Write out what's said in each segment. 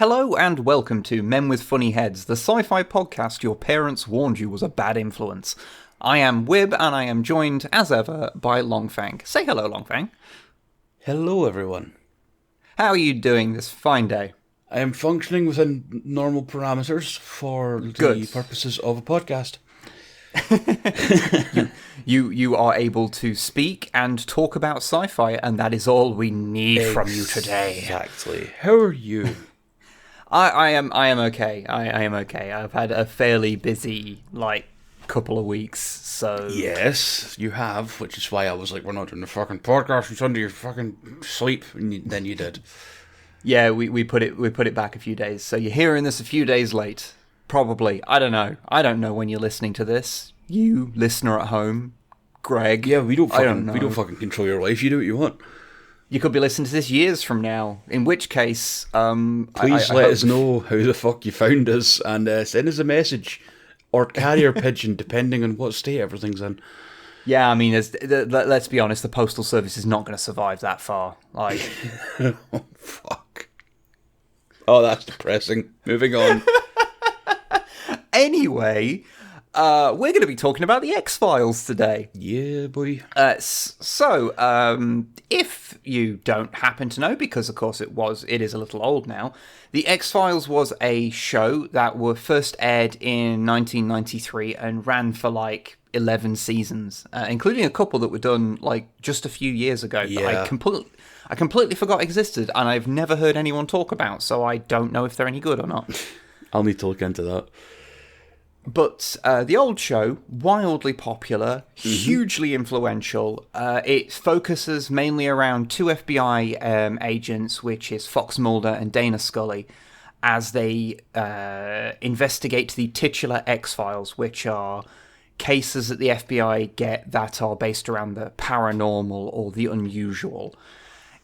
Hello and welcome to Men with Funny Heads, the sci-fi podcast your parents warned you was a bad influence. I am Wib, and I am joined, as ever, by Longfang. Say hello, Longfang. Hello, everyone. How are you doing this fine day? I am functioning within normal parameters for the purposes of a podcast. You are able to speak and talk about sci-fi, and that is all we need from you today. Exactly. How are you? I am okay. I am okay. I've had a fairly busy, couple of weeks, so... Yes, you have, which is why I was like, we're not doing the fucking podcast, it's under your fucking sleep, and then you did. Yeah, we put it back a few days, so you're hearing this a few days late. Probably. I don't know. I don't know when you're listening to this. You, listener at home, Greg. Yeah, we don't fucking control your life, you do what you want. You could be listening to this years from now, in which case... Please let us know how the fuck you found us, and send us a message, or carrier pigeon, depending on what state everything's in. Yeah, I mean, let's be honest, the Postal Service is not going to survive that far. Oh, fuck. Oh, that's depressing. Moving on. Anyway... we're going to be talking about the X-Files today. Yeah, boy. So, if you don't happen to know, because of course it is a little old now, the X-Files was a show that were first aired in 1993 and ran for 11 seasons, including a couple that were done just a few years ago. Yeah. That I completely forgot existed, and I've never heard anyone talk about, so I don't know if they're any good or not. I'll need to look into that. But the old show, wildly popular, hugely influential. It focuses mainly around two FBI agents, which is Fox Mulder and Dana Scully, as they investigate the titular X-Files, which are cases that the FBI get that are based around the paranormal or the unusual.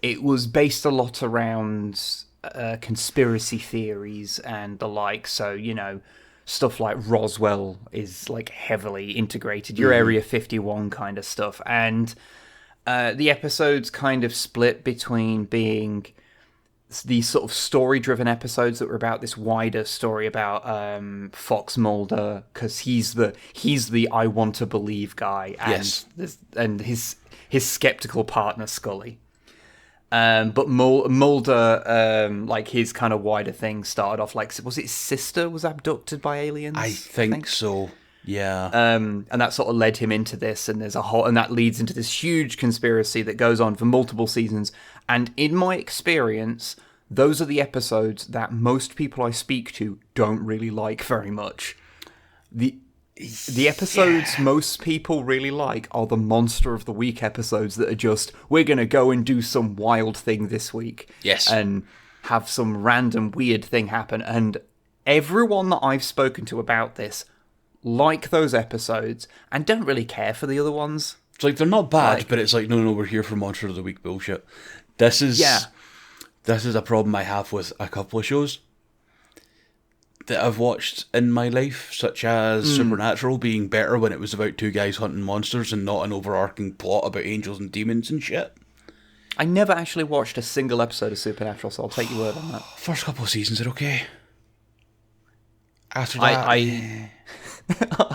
It was based a lot around conspiracy theories and the like, so, stuff like Roswell is heavily integrated, your Area 51 kind of stuff. And the episodes kind of split between being these sort of story-driven episodes that were about this wider story about Fox Mulder, because he's the I want to believe guy, and yes. and his skeptical partner Scully. But Mulder, his kind of wider thing started off was it his sister was abducted by aliens? I think so. Yeah. And that sort of led him into this, and that leads into this huge conspiracy that goes on for multiple seasons. And in my experience, those are the episodes that most people I speak to don't really like very much. The episodes most people really like are the Monster of the Week episodes that are just, we're going to go and do some wild thing this week. Yes. And have some random weird thing happen. And everyone that I've spoken to about this like those episodes and don't really care for the other ones. It's they're not bad, but it's no, we're here for Monster of the Week bullshit. This is a problem I have with a couple of shows that I've watched in my life, such as Supernatural being better when it was about two guys hunting monsters and not an overarching plot about angels and demons and shit. I never actually watched a single episode of Supernatural, so I'll take your word on that. First couple of seasons are okay. After that...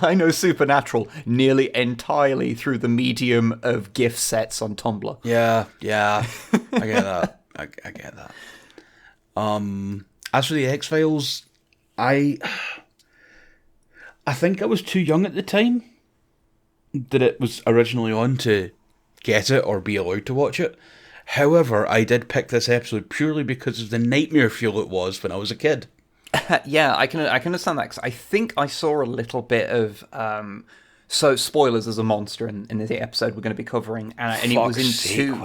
I know Supernatural nearly entirely through the medium of GIF sets on Tumblr. Yeah, I get that. I get that. As for the X-Files... I think I was too young at the time that it was originally on to get it or be allowed to watch it. However, I did pick this episode purely because of the nightmare fuel it was when I was a kid. Yeah, I can understand that, because I think I saw a little bit of... so, spoilers, there's a monster in the episode we're going to be covering, and it was in two...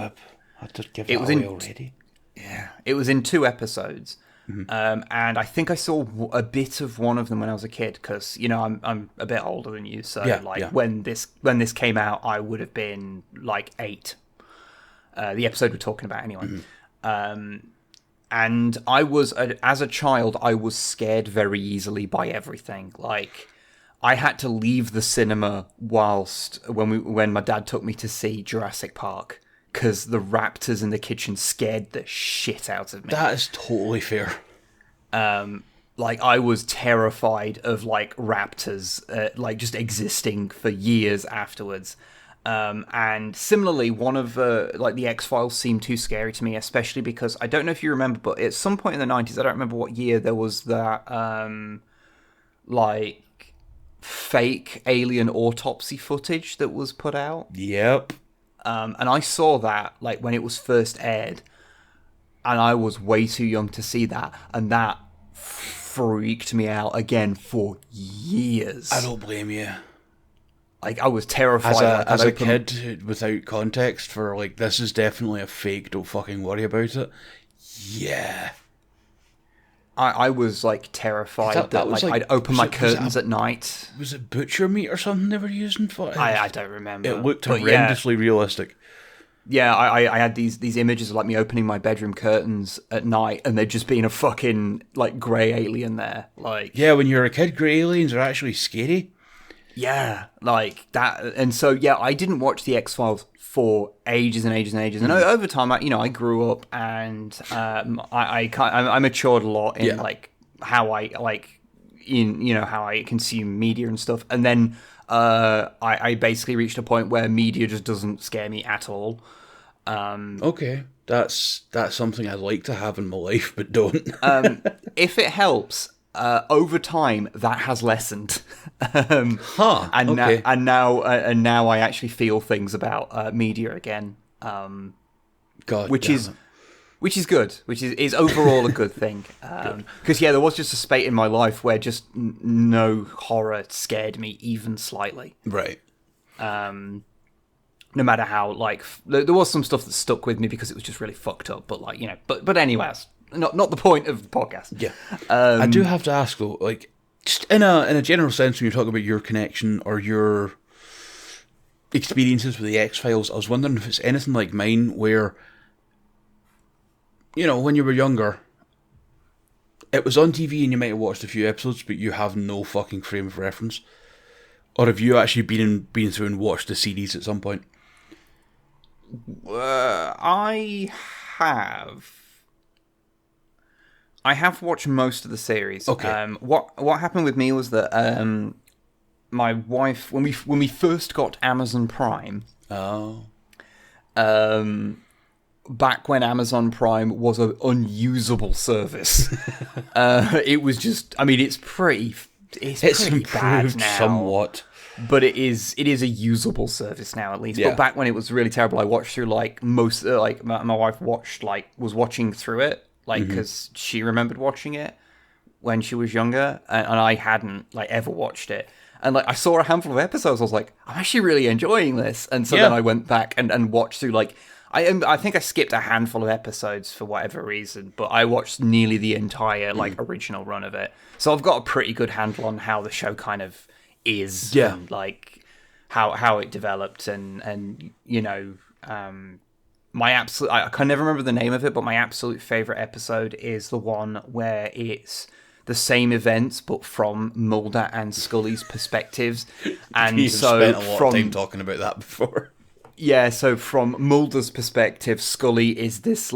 I did give it away already. Yeah, it was in two episodes. Mm-hmm. And I think I saw a bit of one of them when I was a kid, because I'm a bit older than you, so when this came out, I would have been 8. The episode we're talking about, anyway. Mm-hmm. And I was as a child, I was scared very easily by everything. I had to leave the cinema when my dad took me to see Jurassic Park, because the raptors in the kitchen scared the shit out of me. That is totally fair. Like, I was terrified of, like, raptors, like, just existing for years afterwards. And similarly, one of like the X-Files seemed too scary to me, especially because I don't know if you remember, but at some point in the 90s, I don't remember what year, there was that like fake alien autopsy footage that was put out. Yep. And I saw that like when it was first aired, and I was way too young to see that, and that freaked me out again for years. I don't blame you. Like, I was terrified. As a kid, without context for, like, this is definitely a fake, don't fucking worry about it. Yeah. I was, like, terrified that like, I'd open my curtains at night. Was it butcher meat or something they were using for it? I don't remember. It looked horrendously realistic. Yeah, I had these images of, like, me opening my bedroom curtains at night, and there just being a fucking, like, grey alien there. Like, yeah, when you're a kid, grey aliens are actually scary. Yeah, like that. And so, yeah, I didn't watch the X-Files for ages and ages and ages. And over time, I grew up, and I matured a lot in like how I how I consume media and stuff. And then I basically reached a point where media just doesn't scare me at all. Okay, that's something I'd like to have in my life, but don't. If it helps. Over time, that has lessened, and now I actually feel things about media again. Which is good, which is overall a good thing. Because there was just a spate in my life where just no horror scared me even slightly. Right. No matter how there was some stuff that stuck with me because it was just really fucked up. But but anyways. Not the point of the podcast. Yeah, I do have to ask though, like, just in a general sense, when you talk about your connection or your experiences with the X-Files, I was wondering if it's anything like mine, where, when you were younger, it was on TV and you might have watched a few episodes, but you have no fucking frame of reference, or have you actually been through and watched the series at some point? I have. I have watched most of the series. Okay. What happened with me was that my wife, when we first got Amazon Prime. Oh. Back when Amazon Prime was an unusable service, it was just. I mean, it's pretty improved bad now, somewhat, but it is a usable service now at least. Yeah. But back when it was really terrible, I watched through most. My wife was watching through it. Because she remembered watching it when she was younger, and I hadn't, ever watched it. And, I saw a handful of episodes, I was like, I'm actually really enjoying this. And so then I went back and watched through, I think I skipped a handful of episodes for whatever reason, but I watched nearly the entire, original run of it. So I've got a pretty good handle on how the show kind of is. Yeah. And, how it developed and I can never remember the name of it, but my absolute favorite episode is the one where it's the same events but from Mulder and Scully's perspectives. And You've so spent a lot of time talking about that before. Yeah, so from Mulder's perspective, Scully is this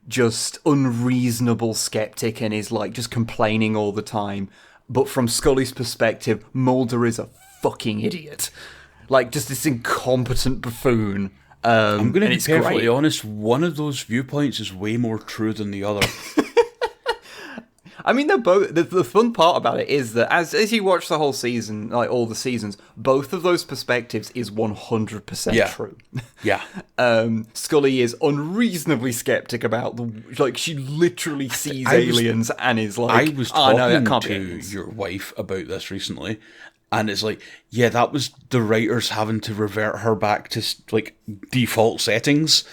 just unreasonable skeptic and is just complaining all the time. But from Scully's perspective, Mulder is a fucking idiot. Just this incompetent buffoon. I'm going to be perfectly honest, one of those viewpoints is way more true than the other. I mean, they're both. The fun part about it is that as you watch the whole season, all the seasons, both of those perspectives is 100% true. Yeah. Scully is unreasonably skeptic about she literally sees aliens and is like, I was talking that can't to be your wife about this recently. And it's that was the writers having to revert her back to default settings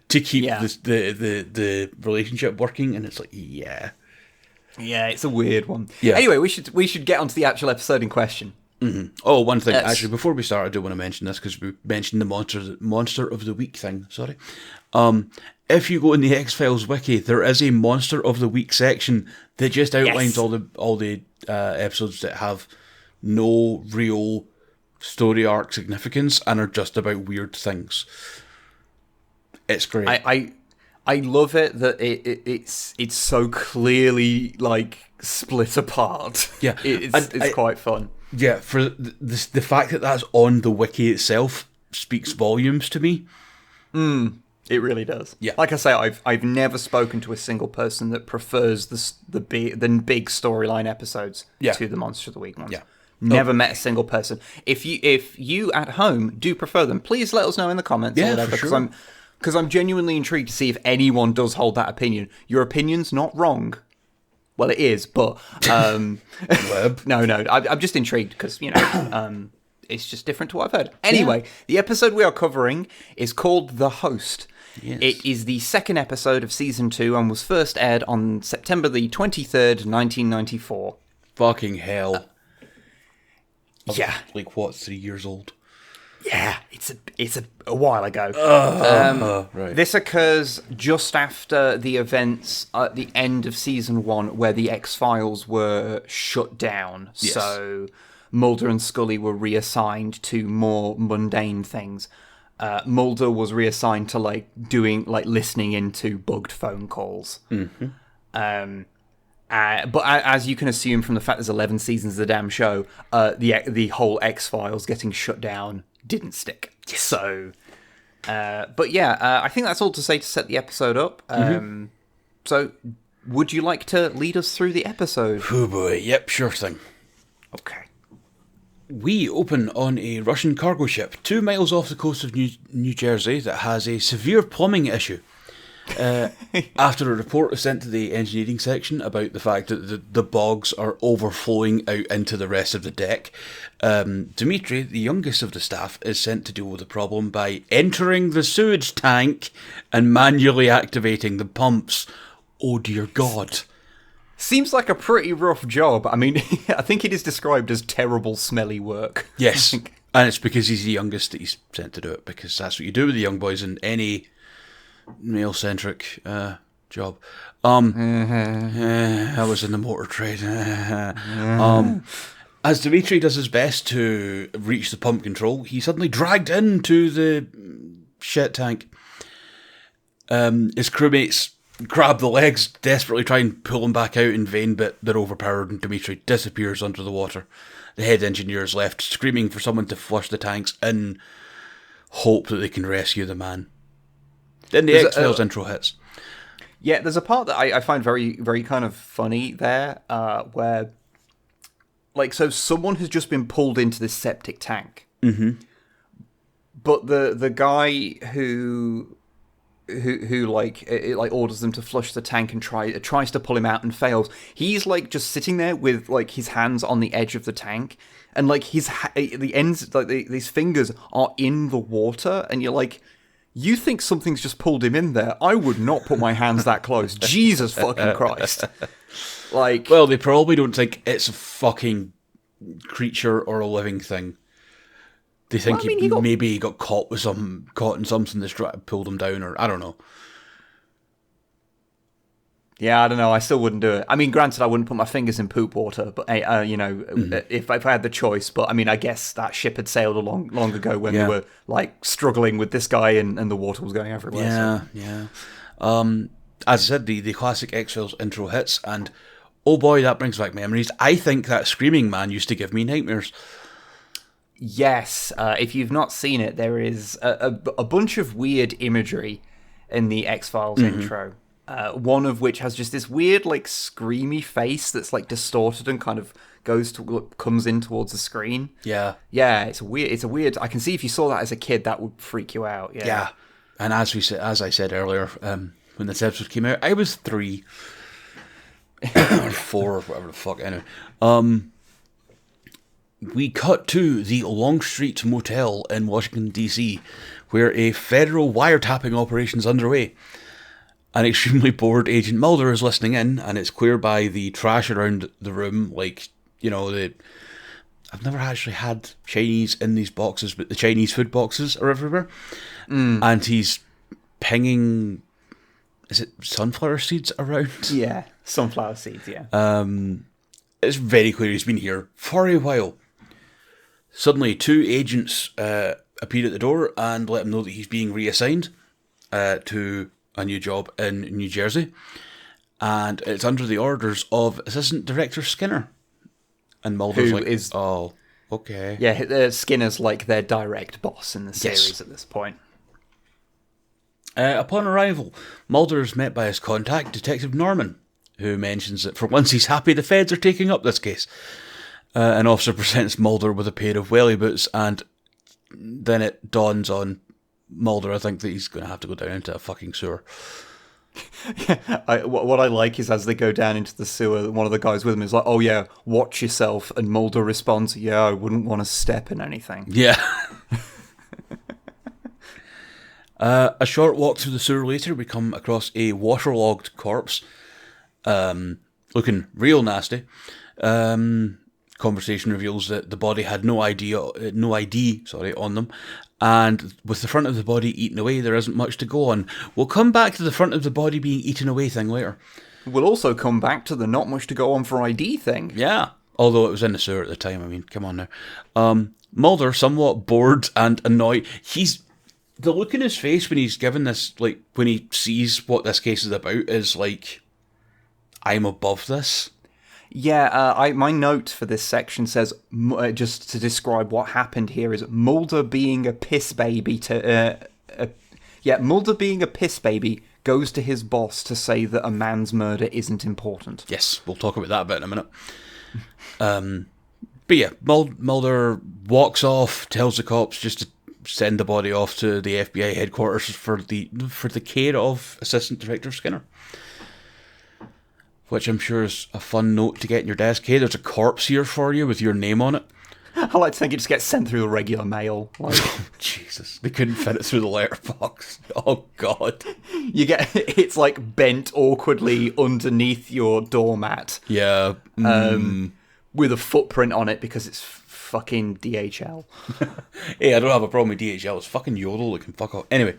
to keep the relationship working. And it's yeah, it's a weird one. Yeah. Anyway, we should get onto the actual episode in question. Mm-hmm. Oh, one thing actually before we start, I do want to mention this because we mentioned the monster of the week thing. Sorry. If you go in the X-Files wiki, there is a monster of the week section that just outlines all the episodes that have no real story arc significance and are just about weird things. It's great. I love it that it's so clearly like split apart. Yeah, it's quite fun. Yeah, for the fact that that's on the wiki itself speaks volumes to me. It really does. Yeah, like I say, I've never spoken to a single person that prefers the big storyline episodes to the Monster of the Week ones. Yeah. Never met a single person. If you at home do prefer them, please let us know in the comments or whatever. For sure. Because I'm genuinely intrigued to see if anyone does hold that opinion. Your opinion's not wrong. Well, it is, but no. I'm just intrigued because it's just different to what I've heard. Anyway, the episode we are covering is called The Host. Yes. It is the second episode of season 2 and was first aired on September the 23rd, 1994. Fucking hell. Yeah. Like what, 3 years old? Yeah, it's a while ago. Right. This occurs just after the events at the end of season 1 where the X-Files were shut down. Yes. So Mulder and Scully were reassigned to more mundane things. Mulder was reassigned to listening into bugged phone calls. Mm-hmm. But as you can assume from the fact there's 11 seasons of the damn show, the whole X-Files getting shut down didn't stick. So, I think that's all to say to set the episode up. So, would you like to lead us through the episode? Oh boy, yep, sure thing. Okay. We open on a Russian cargo ship 2 miles off the coast of New Jersey that has a severe plumbing issue. After a report is sent to the engineering section about the fact that the bogs are overflowing out into the rest of the deck, Dmitri, the youngest of the staff, is sent to deal with the problem by entering the sewage tank and manually activating the pumps. Oh dear God. Seems like a pretty rough job. I mean, I think it is described as terrible, smelly work. Yes, and it's because he's the youngest that he's sent to do it, because that's what you do with the young boys in any male-centric job. I was in the motor trade. As Dimitri does his best to reach the pump control, he's suddenly dragged into the shit tank. His crewmates grab the legs, desperately try and pull him back out in vain, but they're overpowered and Dimitri disappears under the water. The head engineer is left screaming for someone to flush the tanks in hope that they can rescue the man. Then the X-Files intro hits. Yeah, there's a part that I find very, very kind of funny there, where, so someone has just been pulled into this septic tank. Mm-hmm. But the guy who orders them to flush the tank and tries to pull him out and fails. He's just sitting there with his hands on the edge of the tank, and the ends these fingers are in the water, and you're like, you think something's just pulled him in there? I would not put my hands that close. Jesus fucking Christ! Well, they probably don't think it's a fucking creature or a living thing. They think maybe he got caught in something that's pulled him down, or I don't know. Yeah, I don't know. I still wouldn't do it. I mean, granted, I wouldn't put my fingers in poop water, but if I had the choice. But I mean, I guess that ship had sailed long ago when they were struggling with this guy, and the water was going everywhere. Yeah. As I said, the classic X-Files intro hits, and oh boy, that brings back memories. I think that screaming man used to give me nightmares. Yes, if you've not seen it, there is a bunch of weird imagery in the X-Files intro. One of which has just this weird, screamy face that's distorted and kind of comes in towards the screen. Yeah, it's a weird. I can see if you saw that as a kid, that would freak you out. Yeah. And as I said earlier, when this episode came out, I was 3 or 4 or whatever the fuck. Anyway, we cut to the Longstreet Motel in Washington D.C., where a federal wiretapping operation is underway. An extremely bored Agent Mulder is listening in, and it's clear by the trash around the room, I've never actually had Chinese in these boxes, but the Chinese food boxes are everywhere. And he's pinging, is it sunflower seeds around? Yeah, sunflower seeds, yeah. It's very clear he's been here for a while. Suddenly, 2 agents appear at the door and let him know that he's being reassigned to a new job in New Jersey, and it's under the orders of Assistant Director Skinner. And Mulder's oh, okay. Yeah, Skinner's like their direct boss in the series at this point. Upon arrival, Mulder is met by his contact, Detective Norman, who mentions that for once he's happy the feds are taking up this case. An officer presents Mulder with a pair of welly boots, and then it dawns on Mulder, I think, that he's going to have to go down into a fucking sewer. What I like is as they go down into the sewer, one of the guys with him is like, "Oh yeah, watch yourself," and Mulder responds, "Yeah, I wouldn't want to step in anything." Yeah. A short walk through the sewer later, we come across a waterlogged corpse, looking real nasty. Conversation reveals that the body had no ID on them, and with the front of the body eaten away, there isn't much to go on. We'll come back to the front of the body being eaten away thing later. We'll also come back to the not much to go on for ID thing. Yeah, although it was in the sewer at the time. I mean, come on now. Mulder, somewhat bored and annoyed. The look in his face when he's given this, like, when he sees what this case is about, is like, I'm above this. Yeah, my note for this section says, just to describe what happened here, is Mulder being a piss baby Mulder being a piss baby goes to his boss to say that a man's murder isn't important. Yes, we'll talk about that a bit in a minute. But yeah, Mulder walks off, tells the cops just to send the body off to the FBI headquarters for the care of Assistant Director Skinner. Which I'm sure is a fun note to get in your desk. Hey, there's a corpse here for you with your name on it. I like to think it just gets sent through the regular mail. Like, Jesus, they couldn't fit it through the letterbox. Oh God, it's like bent awkwardly underneath your doormat. Yeah, with a footprint on it because it's fucking DHL. Hey, I don't have a problem with DHL. It's fucking Yodel that can fuck off. Anyway,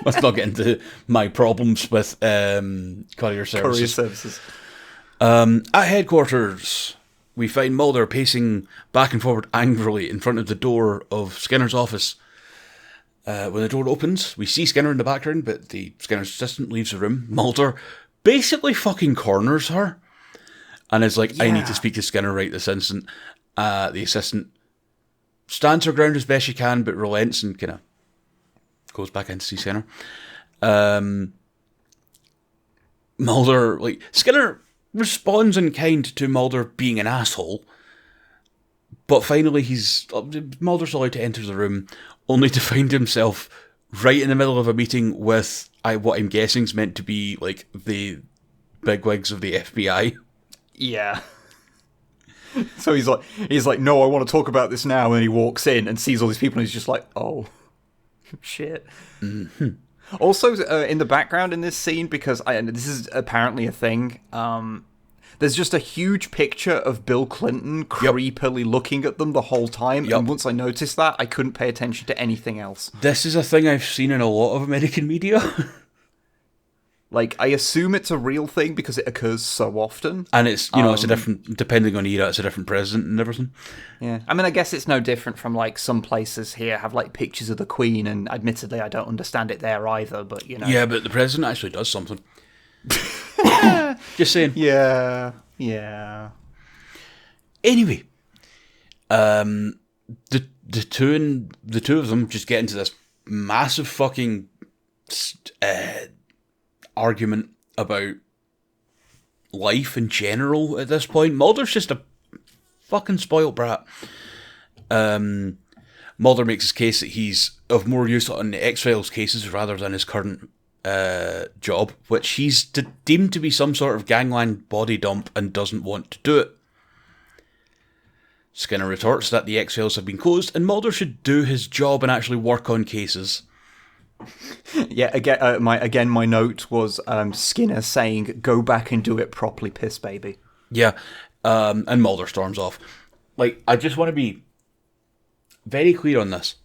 let's not get into my problems with courier services. At headquarters, we find Mulder pacing back and forward angrily in front of the door of Skinner's office. When the door opens, we see Skinner in the background, but the Skinner's assistant leaves the room. Mulder basically fucking corners her and is like, I need to speak to Skinner right this instant. The assistant stands her ground as best she can, but relents and kind of goes back in to see Skinner. Mulder, Skinner responds in kind to Mulder being an asshole, but finally Mulder's allowed to enter the room, only to find himself right in the middle of a meeting with what I'm guessing is meant to be like the bigwigs of the FBI. Yeah. So he's like, no, I want to talk about this now. And he walks in and sees all these people and he's just like, oh, shit. Mm-hmm. Also, in the background in this scene, because this is apparently a thing, there's just a huge picture of Bill Clinton creepily looking at them the whole time. And once I noticed that, I couldn't pay attention to anything else. This is a thing I've seen in a lot of American media. I assume it's a real thing because it occurs so often. And it's, it's a different, depending on era, it's a different president and everything. Yeah. I mean, I guess it's no different from, some places here have, pictures of the Queen, and admittedly, I don't understand it there either, but, Yeah, but the president actually does something. Just saying. Yeah. Anyway, the two of them just get into this massive fucking argument about life in general at this point. Mulder's just a fucking spoiled brat. Mulder makes his case that he's of more use on the X-Files cases rather than his current job, which he's deemed to be some sort of gangland body dump and doesn't want to do it. Skinner retorts that the X-Files have been closed and Mulder should do his job and actually work on cases. Yeah, again, my note was Skinner saying, "Go back and do it properly, piss baby." Yeah, and Mulder storms off. I just want to be very clear on this.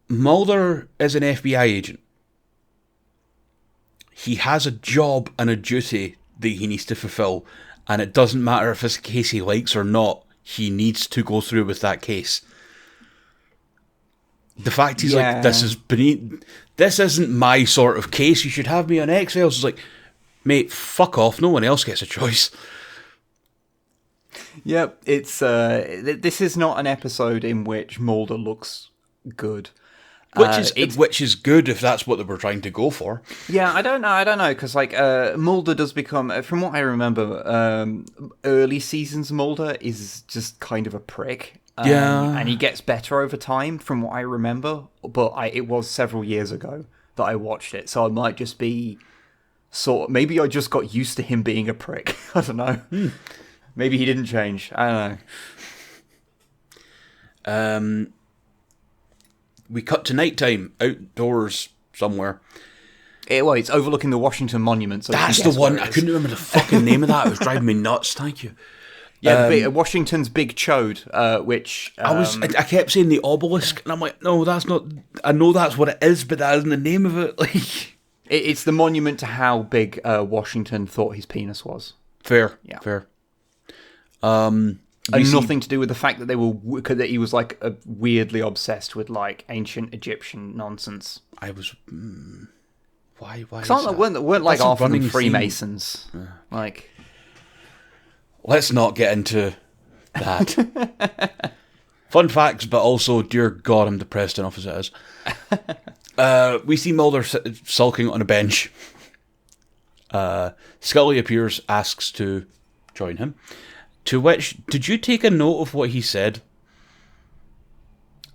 Mulder is an FBI agent. He has a job and a duty that he needs to fulfill, and it doesn't matter if it's a case he likes or not. He needs to go through with that case. The fact he's like, this isn't my sort of case, you should have me on X-Files. It's like, mate, fuck off, no one else gets a choice. Yep, it's this is not an episode in which Mulder looks good. Which is good if that's what they were trying to go for. Yeah, I don't know, because like Mulder does become, from what I remember, early seasons Mulder is just kind of a prick. And he gets better over time, from what I remember. But it was several years ago that I watched it, so I might just be maybe I just got used to him being a prick. I don't know. Maybe he didn't change. I don't know. We cut to nighttime, outdoors somewhere. It's overlooking the Washington Monument. So that's the one. I couldn't remember the fucking name of that. It was driving me nuts. Thank you. Yeah, Washington's Big Chode, which... I kept saying the obelisk, and I'm like, no, that's not... I know that's what it is, but that isn't the name of it. Like, it's the monument to how big Washington thought his penis was. Fair. And nothing to do with the fact that that he was like weirdly obsessed with like ancient Egyptian nonsense. I was... Why weren't like half of them Freemasons. Like... Let's not get into that. Fun facts, but also, dear God, I'm depressed enough as it is. We see Mulder sulking on a bench. Scully appears, asks to join him. To which, did you take a note of what he said?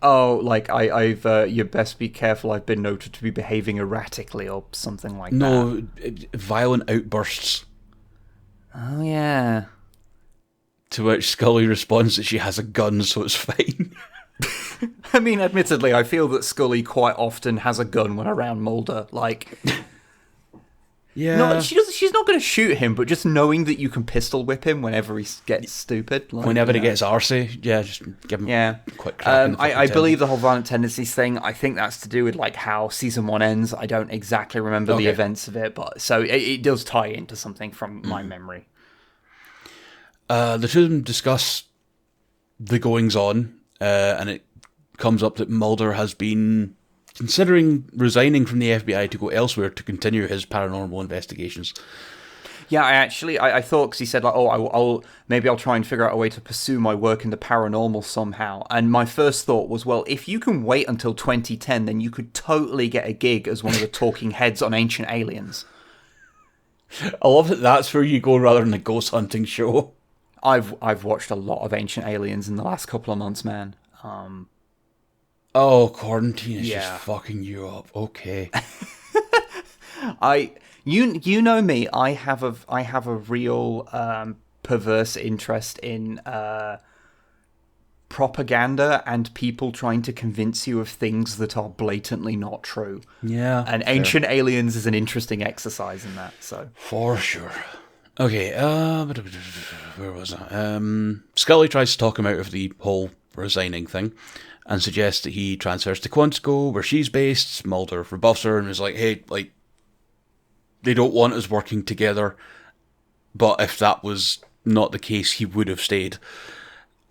Oh, like, I've you best be careful, I've been noted to be behaving erratically, or something like that. No, violent outbursts. Oh, yeah. To which Scully responds that she has a gun, so it's fine. I mean, admittedly, I feel that Scully quite often has a gun when around Mulder. Like, yeah, no, she's not going to shoot him, but just knowing that you can pistol whip him whenever he gets stupid. Like, whenever he gets arsey, just give him a quick crack. I believe the whole violent tendencies thing, I think that's to do with like how season 1 ends. I don't exactly remember the events of it, but so it does tie into something from my memory. The two of them discuss the goings-on, and it comes up that Mulder has been considering resigning from the FBI to go elsewhere to continue his paranormal investigations. Yeah, I thought, because he said, like, maybe I'll try and figure out a way to pursue my work in the paranormal somehow. And my first thought was, well, if you can wait until 2010, then you could totally get a gig as one of the talking heads on Ancient Aliens. I love that that's where you go rather than a ghost hunting show. I've watched a lot of Ancient Aliens in the last couple of months, man. Quarantine is just fucking you up. Okay. You know me. I have a real perverse interest in propaganda and people trying to convince you of things that are blatantly not true. Yeah. And Ancient Aliens is an interesting exercise in that. So for sure. Okay, where was I? Scully tries to talk him out of the whole resigning thing and suggests that he transfers to Quantico, where she's based. Mulder rebuffs her and is like, hey, like, they don't want us working together, but if that was not the case, he would have stayed.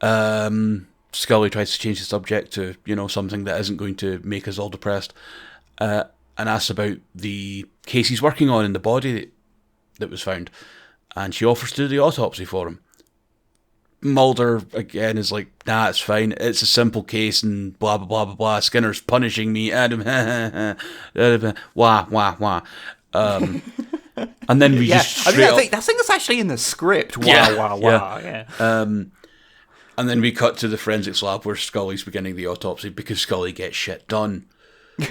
Scully tries to change the subject to, something that isn't going to make us all depressed, and asks about the case he's working on and the body that was found. And she offers to do the autopsy for him. Mulder, again, is like, nah, it's fine. It's a simple case and blah, blah, blah, blah, blah. Skinner's punishing me. Adam, wah, wah, wah. And then we just I think that's actually in the script. Wah, wah, wah. Yeah. And then we cut to the forensics lab where Scully's beginning the autopsy because Scully gets shit done.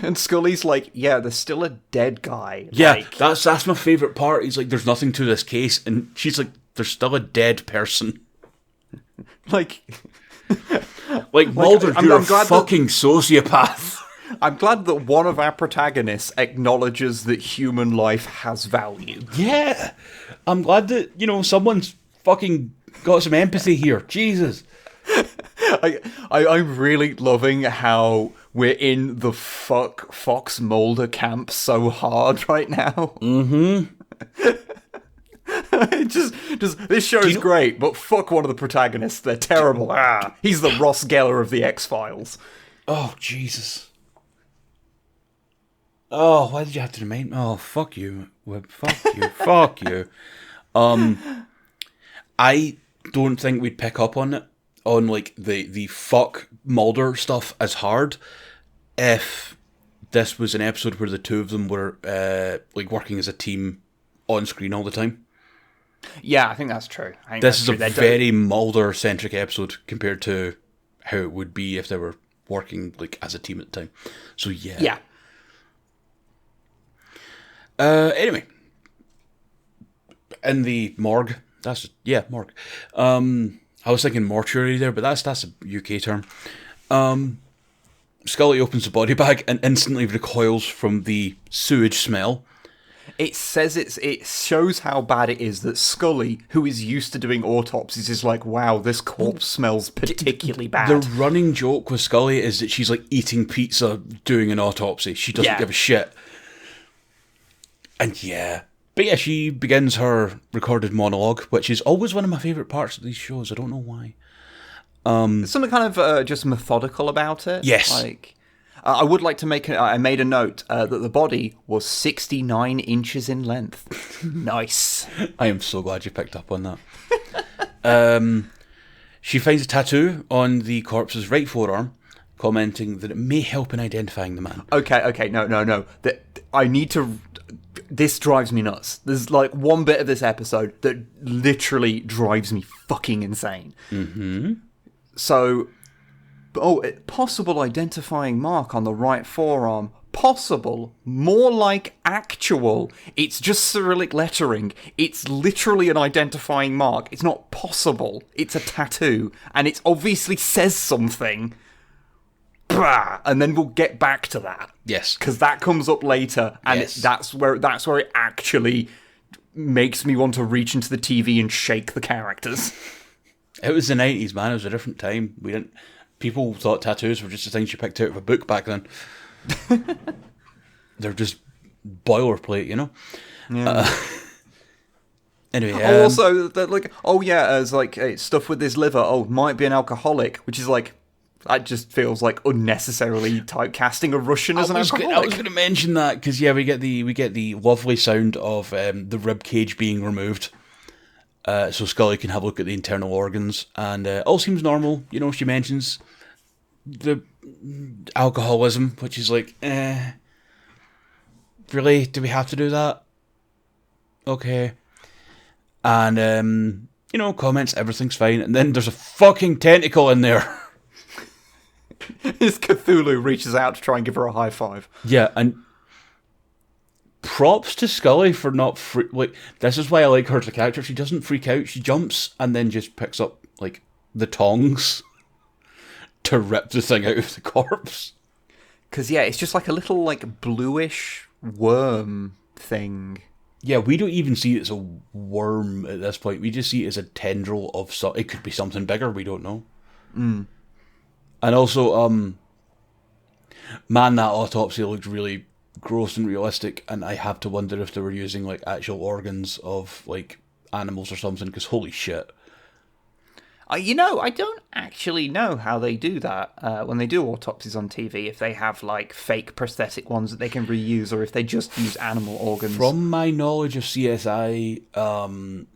And Scully's like, yeah, there's still a dead guy. Yeah, like, that's my favourite part. He's like, there's nothing to this case. And she's like, there's still a dead person. Like Mulder, you're a fucking sociopath. I'm glad that one of our protagonists acknowledges that human life has value. Yeah. I'm glad that, someone's fucking got some empathy here. Jesus. I'm really loving how we're in the fuck Fox Mulder camp so hard right now. Mm-hmm. just this show is great, but fuck one of the protagonists. They're terrible. He's the Ross Geller of the X-Files. Oh, Jesus. Oh, why did you have to remind me? Oh, fuck you. Fuck you. Fuck you. I don't think we'd pick up on it, on like the fuck Mulder stuff as hard if this was an episode where the two of them were like working as a team on screen all the time. Yeah, I think that's true. This is a very Mulder-centric episode compared to how it would be if they were working like as a team at the time. So yeah. Yeah. Anyway, in the morgue. Morgue. I was thinking mortuary there, but that's a UK term. Scully opens the body bag and instantly recoils from the sewage smell. It says it shows how bad it is that Scully, who is used to doing autopsies, is like, wow, this corpse smells particularly bad. The running joke with Scully is that she's like eating pizza doing an autopsy. She doesn't give a shit. And but yeah, she begins her recorded monologue, which is always one of my favourite parts of these shows. I don't know why. Something kind of just methodical about it. Yes. Like, I would like to I made a note that the body was 69 inches in length. Nice. I am so glad you picked up on that. She finds a tattoo on the corpse's right forearm, commenting that it may help in identifying the man. Okay, no. I need to... This drives me nuts. There's like one bit of this episode that literally drives me fucking insane. Mm-hmm. So, possible identifying mark on the right forearm. Possible. More like actual. It's just Cyrillic lettering. It's literally an identifying mark. It's not possible. It's a tattoo. And it obviously says something. And then we'll get back to that. Yes, because that comes up later, and that's where it actually makes me want to reach into the TV and shake the characters. It was the 90s, man. It was a different time. People thought tattoos were just the things you picked out of a book back then. They're just boilerplate, you know. Yeah. Anyway, also that as like stuff with his liver. Might be an alcoholic, which is like. That just feels like unnecessarily typecasting a Russian as an alcoholic. I was going to mention that because we get the lovely sound of the rib cage being removed, so Scully can have a look at the internal organs, and all seems normal. You know, she mentions the alcoholism, which is like, really, do we have to do that? Okay, and comments everything's fine, and then there's a fucking tentacle in there. His Cthulhu reaches out to try and give her a high five. Yeah, and props to Scully for not this is why I like her as a character. She doesn't freak out. She jumps and then just picks up like the tongs to rip the thing out of the corpse. Because it's just like a little like bluish worm thing. Yeah, we don't even see it as a worm at this point. We just see it as a tendril of it could be something bigger. We don't know. Mm. And also, man, that autopsy looked really gross and realistic, and I have to wonder if they were using like actual organs of like animals or something, because holy shit. I don't actually know how they do that when they do autopsies on TV, if they have like fake prosthetic ones that they can reuse, or if they just use animal organs. From my knowledge of CSI,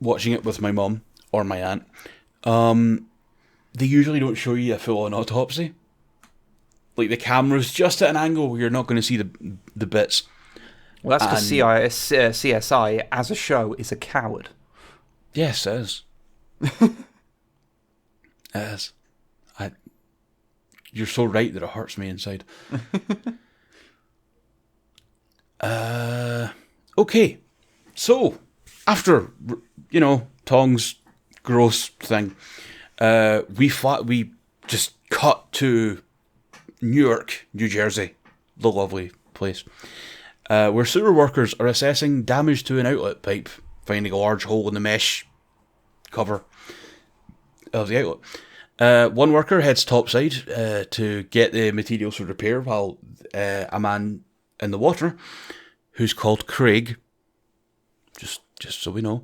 watching it with my mum or my aunt, they usually don't show you a full-on autopsy. Like, the camera's just at an angle where you're not going to see the bits. Well, that's because CSI, as a show, is a coward. Yes, it is. It is. You're so right that it hurts me inside. Okay. So, after, Tong's gross thing... we just cut to Newark, New Jersey, the lovely place, where sewer workers are assessing damage to an outlet pipe, finding a large hole in the mesh cover of the outlet. One worker heads topside to get the materials for repair, while a man in the water, who's called Craig, just so we know.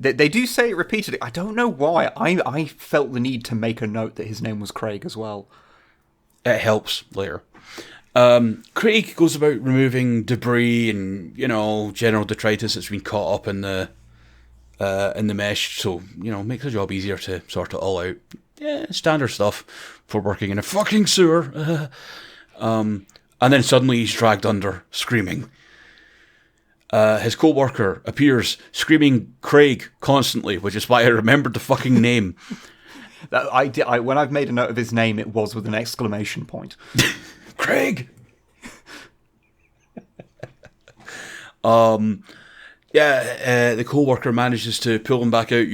They do say it repeatedly. I don't know why. I felt the need to make a note that his name was Craig as well. It helps later. Craig goes about removing debris and, general detritus that's been caught up in the mesh, so, makes the job easier to sort it all out. Yeah, standard stuff for working in a fucking sewer. And then suddenly he's dragged under, screaming. His co-worker appears, screaming Craig constantly, which is why I remembered the fucking name. When I've made a note of his name, it was with an exclamation point. Craig! The co-worker manages to pull him back out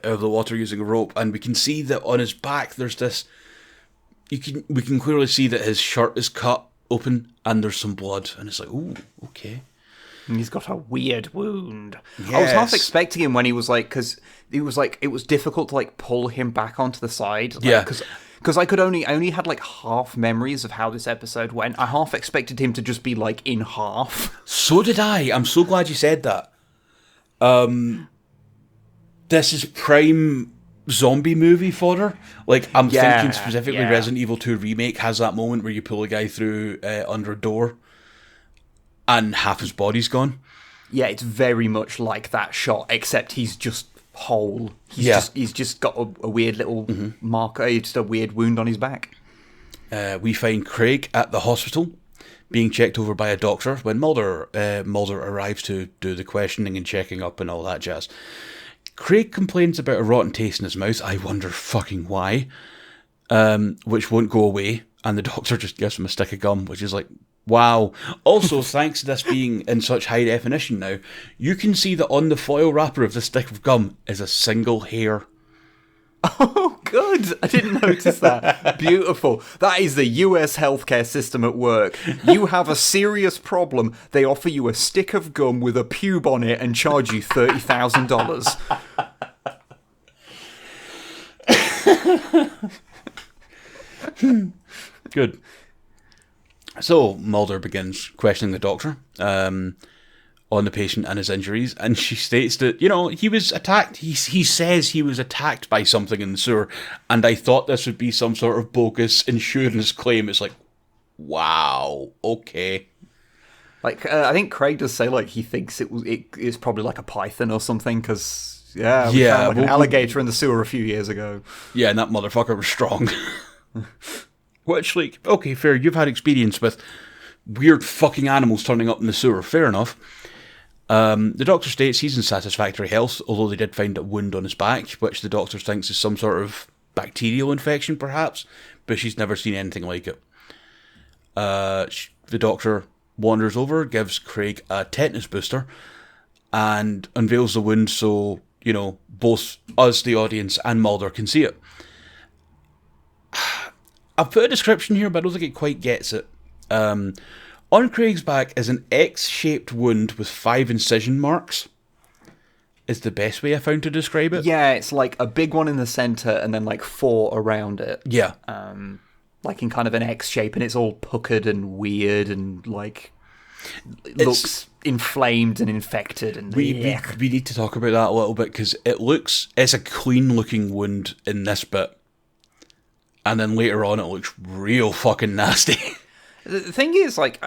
of the water using a rope, and we can see that on his back there's this... We can clearly see that his shirt is cut open, and there's some blood, and it's like, ooh, okay. And he's got a weird wound. Yes. I was half expecting him when he was like, because it was difficult to like pull him back onto the side. Like, because I only had like half memories of how this episode went. I half expected him to just be like in half. So did I. I'm so glad you said that. This is prime zombie movie fodder. Like, I'm thinking specifically Resident Evil 2 Remake has that moment where you pull a guy through under a door and half his body's gone. Yeah, it's very much like that shot, except he's just whole. He's just got a weird little marker, just a weird wound on his back. We find Craig at the hospital being checked over by a doctor when Mulder arrives to do the questioning and checking up and all that jazz. Craig complains about a rotten taste in his mouth. I wonder fucking why. Which won't go away, and the doctor just gives him a stick of gum, which is like, wow. Also, thanks to this being in such high definition now, you can see that on the foil wrapper of the stick of gum is a single hair. Oh, good. I didn't notice that. Beautiful. That is the US healthcare system at work. You have a serious problem, they offer you a stick of gum with a pube on it and charge you $30,000. Good. So Mulder begins questioning the doctor on the patient and his injuries, and she states that, he was attacked. He says he was attacked by something in the sewer, and I thought this would be some sort of bogus insurance claim. It's like, wow, okay. Like, I think Craig does say, like, he thinks it's probably like a python or something, because, we found like an alligator in the sewer a few years ago. Yeah, and that motherfucker was strong. Which, like, okay, fair, you've had experience with weird fucking animals turning up in the sewer, fair enough. The doctor states he's in satisfactory health, although they did find a wound on his back, which the doctor thinks is some sort of bacterial infection, perhaps, but she's never seen anything like it. The doctor wanders over, gives Craig a tetanus booster, and unveils the wound so, both us, the audience, and Mulder can see it. I've put a description here, but I don't think it quite gets it. On Craig's back is an X-shaped wound with 5 incision marks. Is the best way I found to describe it. Yeah, it's like a big one in the centre and then like 4 around it. Yeah. Like in kind of an X shape, and it's all puckered and weird and like looks inflamed and infected. And we need to talk about that a little bit, because it's a clean looking wound in this bit. And then later on, it looks real fucking nasty. The thing is, like,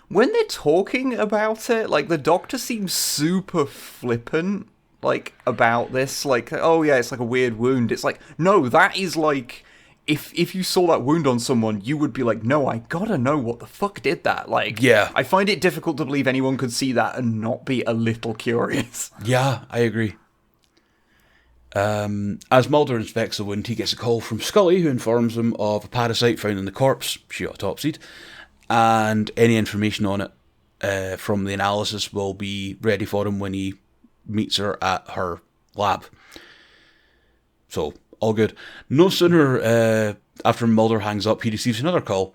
when they're talking about it, like, the doctor seems super flippant, like, about this. Like, oh yeah, it's like a weird wound. It's like, no, that is like, if you saw that wound on someone, you would be like, no, I gotta know what the fuck did that. Like, yeah. I find it difficult to believe anyone could see that and not be a little curious. Yeah, I agree. As Mulder inspects the wound, he gets a call from Scully, who informs him of a parasite found in the corpse she autopsied, and any information on it from the analysis will be ready for him when he meets her at her lab. So, all good. No sooner after Mulder hangs up, he receives another call,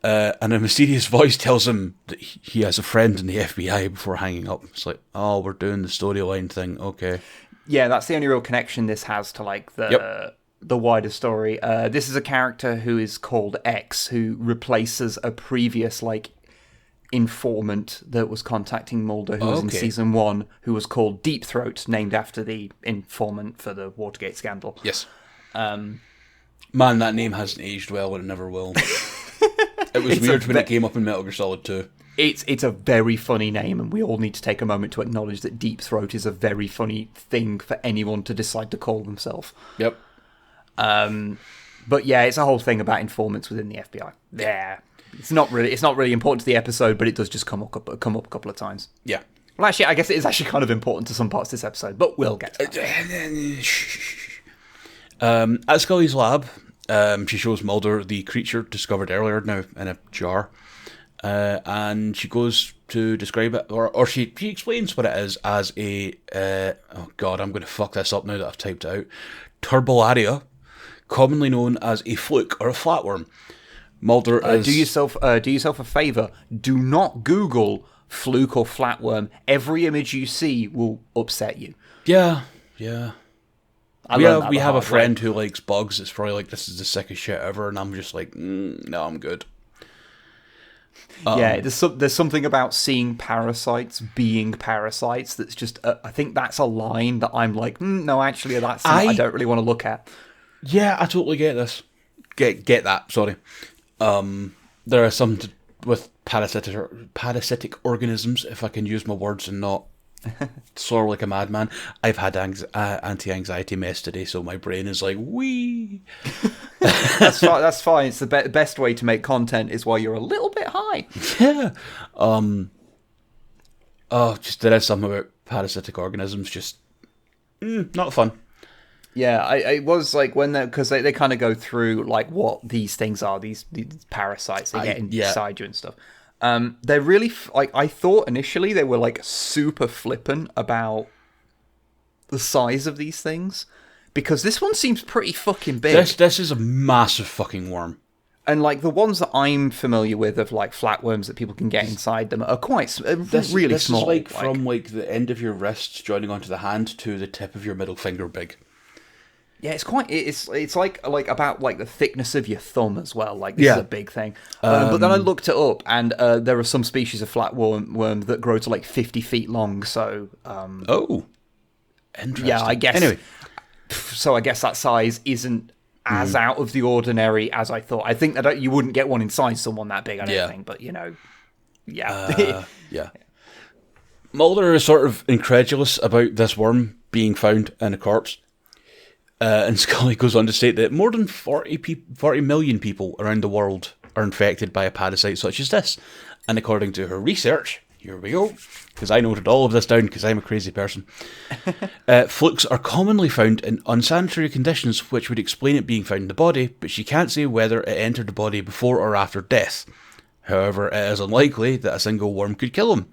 and a mysterious voice tells him that he has a friend in the FBI before hanging up. It's like, oh, we're doing the storyline thing, okay. Yeah, that's the only real connection this has to like the wider story. This is a character who is called X, who replaces a previous like informant that was contacting Mulder, who was in season 1, who was called Deep Throat, named after the informant for the Watergate scandal. Yes. Man, that name hasn't aged well, and it never will. It was weird when it came up in Metal Gear Solid 2. It's a very funny name, and we all need to take a moment to acknowledge that Deep Throat is a very funny thing for anyone to decide to call themselves. Yep. But yeah, it's a whole thing about informants within the FBI. Yeah. It's not really important to the episode, but it does just come up a couple of times. Yeah. Well, actually, I guess it is actually kind of important to some parts of this episode, but we'll get to that. At Scully's lab, she shows Mulder the creature discovered earlier, now in a jar. And she goes to describe it, or she explains what it is as a, oh god, I'm going to fuck this up now that I've typed it out, turbolaria, commonly known as a fluke or a flatworm. Mulder is... Do yourself a favour, do not Google fluke or flatworm. Every image you see will upset you. Yeah. We have a friend way. who likes bugs. It's probably like, this is the sickest shit ever, and I'm just like, no, I'm good. Yeah, there's something about seeing parasites being parasites that's just, I think that's a line that I'm like, no, actually, that's something I don't really want to look at. Yeah, I totally get this. Get that, sorry. There are some with parasitic organisms, if I can use my words and not soar like a madman. I've had anti-anxiety mess today, so my brain is like, wee. That's fine. It's the best way to make content is while you're a little bit high. Yeah. Just there is something about parasitic organisms, just not fun. Yeah, I was like when because they kind of go through like what these things are, these parasites they get inside you and stuff. They're really like, I thought initially they were like super flippant about the size of these things, because this one seems pretty fucking big. This is a massive fucking worm. And like the ones that I'm familiar with of like flatworms that people can get inside them are quite really small. This is like from like the end of your wrist joining onto the hand to the tip of your middle finger big. Yeah, it's like about like the thickness of your thumb as well. Like this is a big thing. But then I looked it up, and there are some species of flatworm that grow to like 50 feet long. So oh, interesting. Yeah, I guess. Anyway, so I guess that size isn't as out of the ordinary as I thought. I think that you wouldn't get one inside someone that big. I don't think, but yeah. Mulder is sort of incredulous about this worm being found in a corpse. And Scully goes on to state that more than 40 million people around the world are infected by a parasite such as this. And according to her research, here we go, because I noted all of this down because I'm a crazy person. Flukes are commonly found in unsanitary conditions, which would explain it being found in the body, but she can't say whether it entered the body before or after death. However, it is unlikely that a single worm could kill him.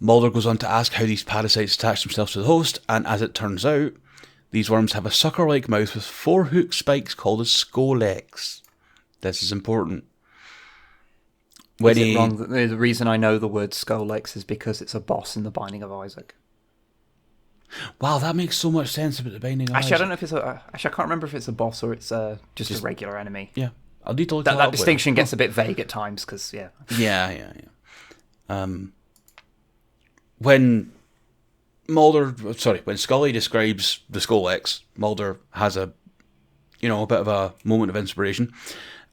Mulder goes on to ask how these parasites attach themselves to the host, and as it turns out, these worms have a sucker-like mouth with 4 hooked spikes called as scolex. This is important. Is it wrong that the reason I know the word scolex is because it's a boss in the Binding of Isaac? Wow, that makes so much sense about the Binding of Isaac. Actually, I don't know if it's I can't remember if it's a boss or it's just a regular enemy. Yeah, I'll need to look that distinction gets a bit vague at times because Yeah. When Scully describes the Scolex, Mulder has a bit of a moment of inspiration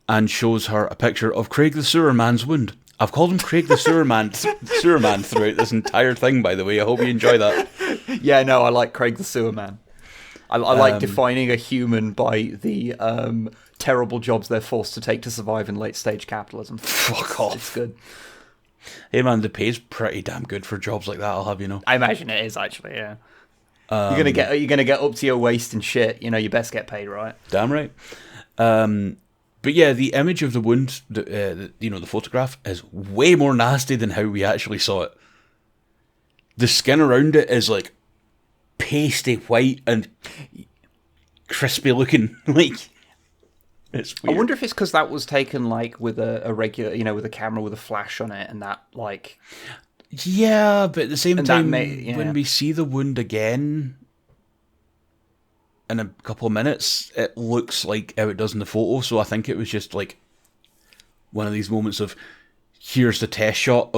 and shows her a picture of Craig the Sewer Man's wound. I've called him Craig the Sewer Man throughout this entire thing, by the way. I hope you enjoy that. Yeah, no, I like Craig the Sewer Man. I like defining a human by the terrible jobs they're forced to take to survive in late-stage capitalism. Fuck off. It's good. Hey man, the pay's pretty damn good for jobs like that, I'll have you know. I imagine it is, actually, yeah. You're gonna get up to your waist and shit. You best get paid, right? Damn right. But yeah, the image of the wound, the photograph, is way more nasty than how we actually saw it. The skin around it is like pasty white and crispy looking. Like, it's weird. I wonder if it's because that was taken like with a regular, with a camera with a flash on it, and that like. Yeah, but at the same time, when we see the wound again in a couple of minutes, it looks like how it does in the photo. So I think it was just like one of these moments of here's the test shot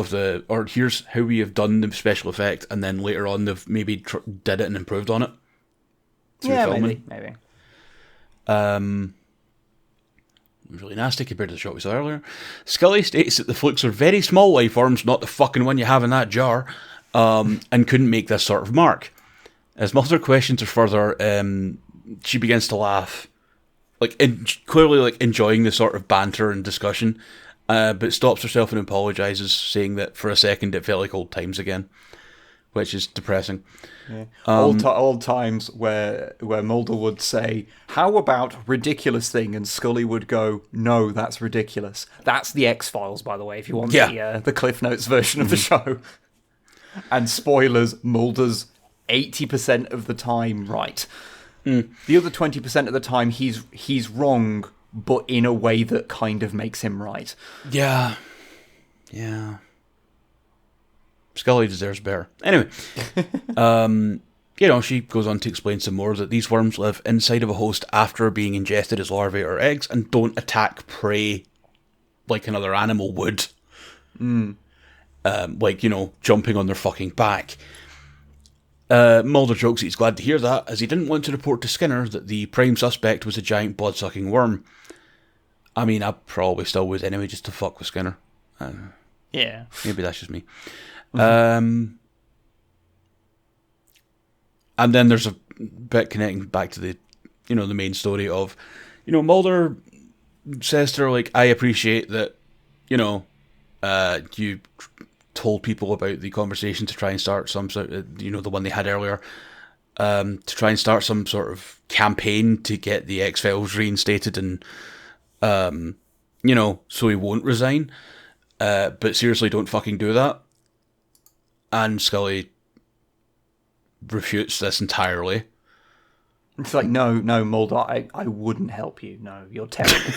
or here's how we have done the special effect, and then later on they've maybe did it and improved on it. Yeah, maybe. really nasty compared to the shot we saw earlier. Scully states that the Flukes are very small life forms, not the fucking one you have in that jar, and couldn't make this sort of mark. As Mulder questions her further, she begins to laugh, clearly enjoying the sort of banter and discussion, but stops herself and apologises, saying that for a second it felt like old times again, which is depressing. Yeah. Old times where Mulder would say, "How about ridiculous thing?" and Scully would go, "No, that's ridiculous." That's the X-Files, by the way, if you want the Cliff Notes version of the show. And spoilers, Mulder's 80% of the time right. The other 20% of the time he's wrong, but in a way that kind of makes him right. Yeah. Scully deserves better. Anyway, she goes on to explain some more that these worms live inside of a host after being ingested as larvae or eggs and don't attack prey like another animal would. Jumping on their fucking back. Mulder jokes he's glad to hear that, as he didn't want to report to Skinner that the prime suspect was a giant blood-sucking worm. I mean, I probably still would anyway, just to fuck with Skinner. Yeah. Maybe that's just me. And then there's a bit connecting back to the main story of, Mulder says to her, I appreciate that, you told people about the conversation to try and start some sort of, the one they had earlier, to try and start some sort of campaign to get the X-Files reinstated and, so he won't resign. But seriously, don't fucking do that. And Scully refutes this entirely. It's like, no, Mulder, I wouldn't help you. No, you're terrible.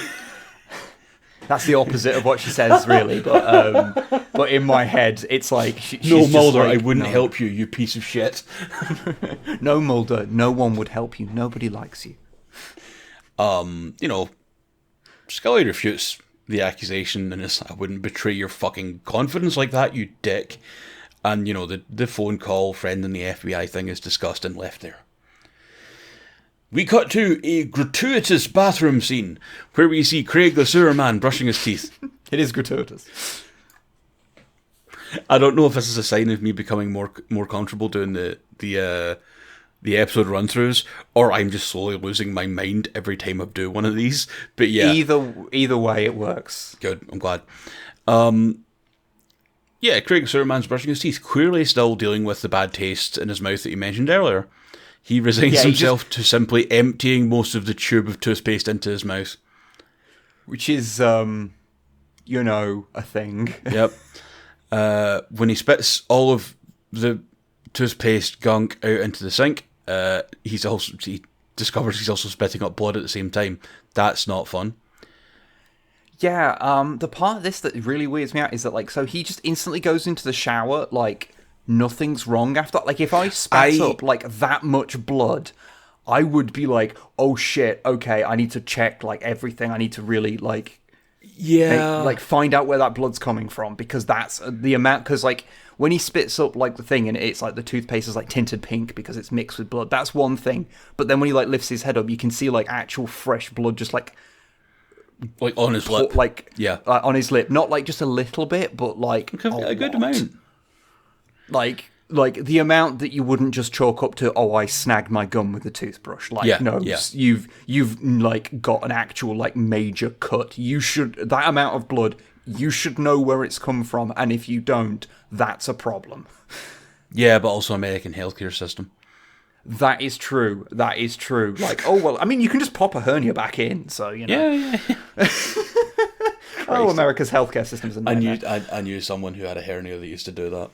That's the opposite of what she says, really. But in my head, it's like... she's Mulder, I wouldn't help you, you piece of shit. No, Mulder, no one would help you. Nobody likes you. Scully refutes the accusation and is, I wouldn't betray your fucking confidence like that, you dick. And, the phone call friend in the FBI thing is discussed and left there. We cut to a gratuitous bathroom scene where we see Craig the sewer man brushing his teeth. It is gratuitous. I don't know if this is a sign of me becoming more comfortable doing the episode run-throughs, or I'm just slowly losing my mind every time I do one of these. But yeah, either way, it works. Good, I'm glad. Craig the sewer man's brushing his teeth, clearly still dealing with the bad taste in his mouth that you mentioned earlier. He resigns himself to simply emptying most of the tube of toothpaste into his mouth. Which is, a thing. Yep. When he spits all of the toothpaste gunk out into the sink, he discovers he's also spitting up blood at the same time. That's not fun. Yeah, the part of this that really weirds me out is that, so he just instantly goes into the shower, nothing's wrong after. If I spat up that much blood, I would be like, oh shit, okay, I need to check everything. I need to really find out where that blood's coming from, because that's the amount. Because when he spits up the thing and it's the toothpaste is tinted pink because it's mixed with blood, that's one thing. But then when he lifts his head up, you can see actual fresh blood just on his lip, on his lip, not just a little bit, but a good amount. The amount that you wouldn't just chalk up to, oh, I snagged my gum with a toothbrush. You've got an actual major cut. That amount of blood, you should know where it's come from, and if you don't, that's a problem. Yeah, but also American healthcare system. That is true. You can just pop a hernia back in, so Yeah. America's healthcare system's a nightmare. I knew someone who had a hernia that used to do that.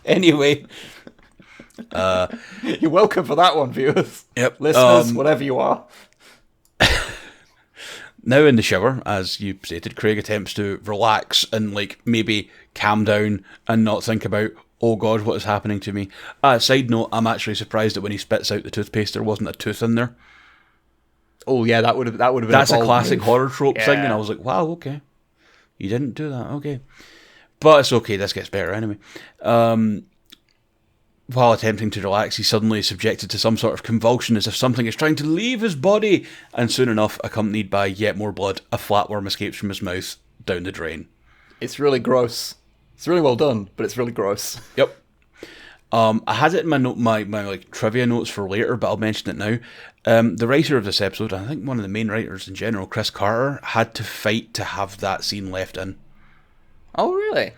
Anyway, you're welcome for that one, viewers. Yep, listeners, whatever you are. Now in the shower, as you stated, Craig attempts to relax and maybe calm down and not think about, oh god, what is happening to me. Side note, I'm actually surprised that when he spits out the toothpaste, there wasn't a tooth in there. Oh yeah, that would have been. That's a classic horror trope thing, and I was like, wow, okay. You didn't do that, okay. But it's okay, this gets better anyway. while attempting to relax, he's suddenly subjected to some sort of convulsion as if something is trying to leave his body, and soon enough, accompanied by yet more blood, a flatworm escapes from his mouth down the drain. It's really gross. It's really well done, but it's really gross. Yep. I had it in my like trivia notes for later, but I'll mention it now. The writer of this episode, I think one of the main writers in general, Chris Carter, had to fight to have that scene left in. Oh, really?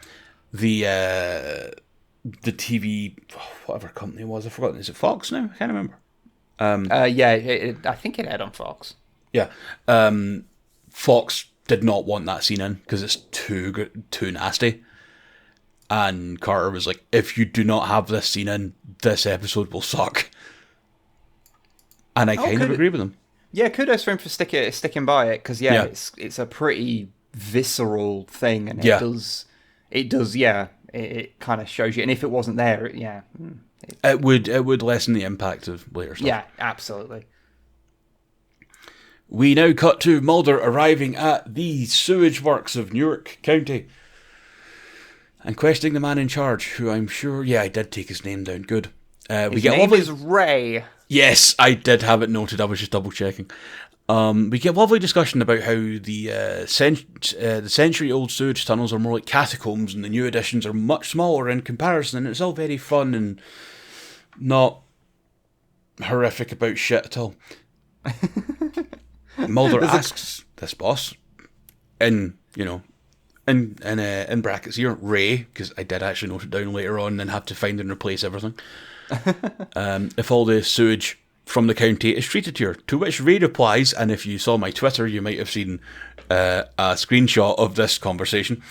The TV, whatever company it was, I've forgotten. Is it Fox now? I can't remember. Yeah, I think it aired on Fox. Yeah. Fox did not want that scene in because it's too good, too nasty. And Carter was like, if you do not have this scene in, this episode will suck. And I kind of agree with him. Yeah, kudos for him for sticking by it, because it's a pretty visceral thing, and it does, it kind of shows you. And if it wasn't there, it would lessen the impact of later stuff. Yeah, absolutely. We now cut to Mulder arriving at the sewage works of Newark County and questioning the man in charge, who I'm sure, I did take his name down. Good. His name is Ray. Yes, I did have it noted. I was just double checking. We get lovely discussion about how the century-old sewage tunnels are more like catacombs, and the new additions are much smaller in comparison. And it's all very fun and not horrific about shit at all. Mulder asks this boss, in brackets here, Ray, because I did actually note it down later on and have to find and replace everything. If all the sewage from the county is treated here, to which Ray replies, and if you saw my Twitter, you might have seen a screenshot of this conversation,